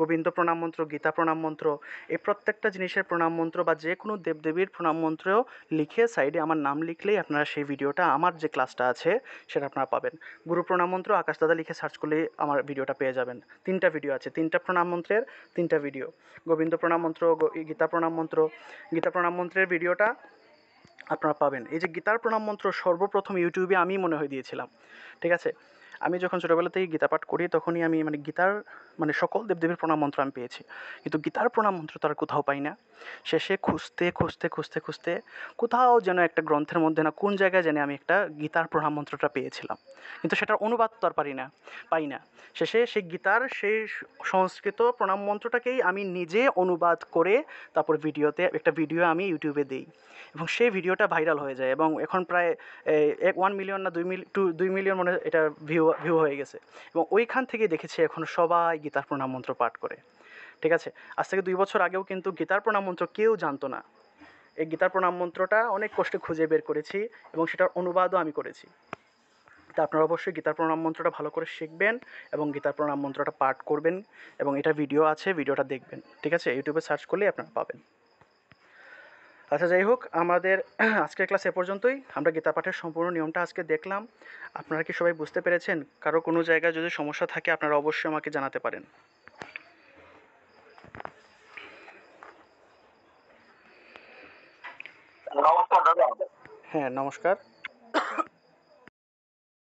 গোবিন্দ প্রণাম মন্ত্র, গীতা প্রণাম মন্ত্র, এই প্রত্যেকটা জিনিসের প্রণাম মন্ত্র বা যে কোনো দেবদেবীর প্রণাম মন্ত্র লিখে সাইডে আমার নাম লিখলেই আপনারা সেই ভিডিওটা, আমার যে ক্লাসটা আছে সেটা আপনারা পাবেন। গুরু প্রণাম মন্ত্র আকাশ দাদা লিখে সার্চ করলেই আমার ভিডিওটা পেয়ে যাবেন। 3টা ভিডিও আছে, 3টা প্রণাম মন্ত্রের 3টা ভিডিও। গোবিন্দ প্রণাম মন্ত্র, গীতা প্রণাম মন্ত্র, গীতা প্রণাম মন্ত্রের ভিডিওটা আপনারা পাবেন। এই যে গীতার প্রণাম মন্ত্র সর্বপ্রথম ইউটিউবে আমি মনে হয় দিয়েছিলাম, ঠিক আছে? আমি যখন ছোটোবেলা থেকে গীতা পাঠ করি তখনই আমি মানে গীতার মানে সকল দেবদেবীর প্রণাম মন্ত্র আমি পেয়েছি, কিন্তু গীতার প্রণাম মন্ত্র তো আর কোথাও পাই না। শেষে খুঁজতে খুঁজতে খুঁজতে খুঁজতে কোথাও যেন একটা গ্রন্থের মধ্যে না কোন জায়গায় জানি আমি একটা গীতার প্রণাম মন্ত্রটা পেয়েছিলাম, কিন্তু সেটার অনুবাদ তো আর পাই না। শেষে সেই গীতার সেই সংস্কৃত প্রণাম মন্ত্রটাকেই আমি নিজে অনুবাদ করে তারপর ভিডিওতে একটা ভিডিও আমি ইউটিউবে দিই, এবং সেই ভিডিওটা ভাইরাল হয়ে যায় এবং এখন প্রায় 1 মিলিয়ন না 2 মিলিয়ন মনে হয় এটা ভিউ হয়ে গেছে। এবং ওইখান থেকে দেখেছি এখন সবাই গীতার প্রণাম মন্ত্র পাঠ করে, ঠিক আছে? আজ থেকে 2 বছর আগেও কিন্তু গীতার প্রণাম মন্ত্র কেউ জানতো না। এই গীতার প্রণাম মন্ত্রটা অনেক কষ্টে খুঁজে বের করেছি এবং সেটার অনুবাদও আমি করেছি। তা আপনারা অবশ্যই গীতার প্রণাম মন্ত্রটা ভালো করে শিখবেন এবং গীতার প্রণাম মন্ত্রটা পাঠ করবেন, এবং এটা ভিডিও আছে, ভিডিওটা দেখবেন, ঠিক আছে? ইউটিউবে সার্চ করলেই আপনারা পাবেন। আচ্ছা, যাই হোক, আমাদের আজকের ক্লাস এ পর্যন্তই। আমরা গীতা পাঠের সম্পূর্ণ নিয়মটা আজকে দেখলাম। আপনারা কি সবাই বুঝতে পেরেছেন? কারো কোনো জায়গায় যদি সমস্যা থাকে আপনারা অবশ্যই আমাকে জানাতে পারেন। নমস্কার দাদা। হ্যাঁ, নমস্কার।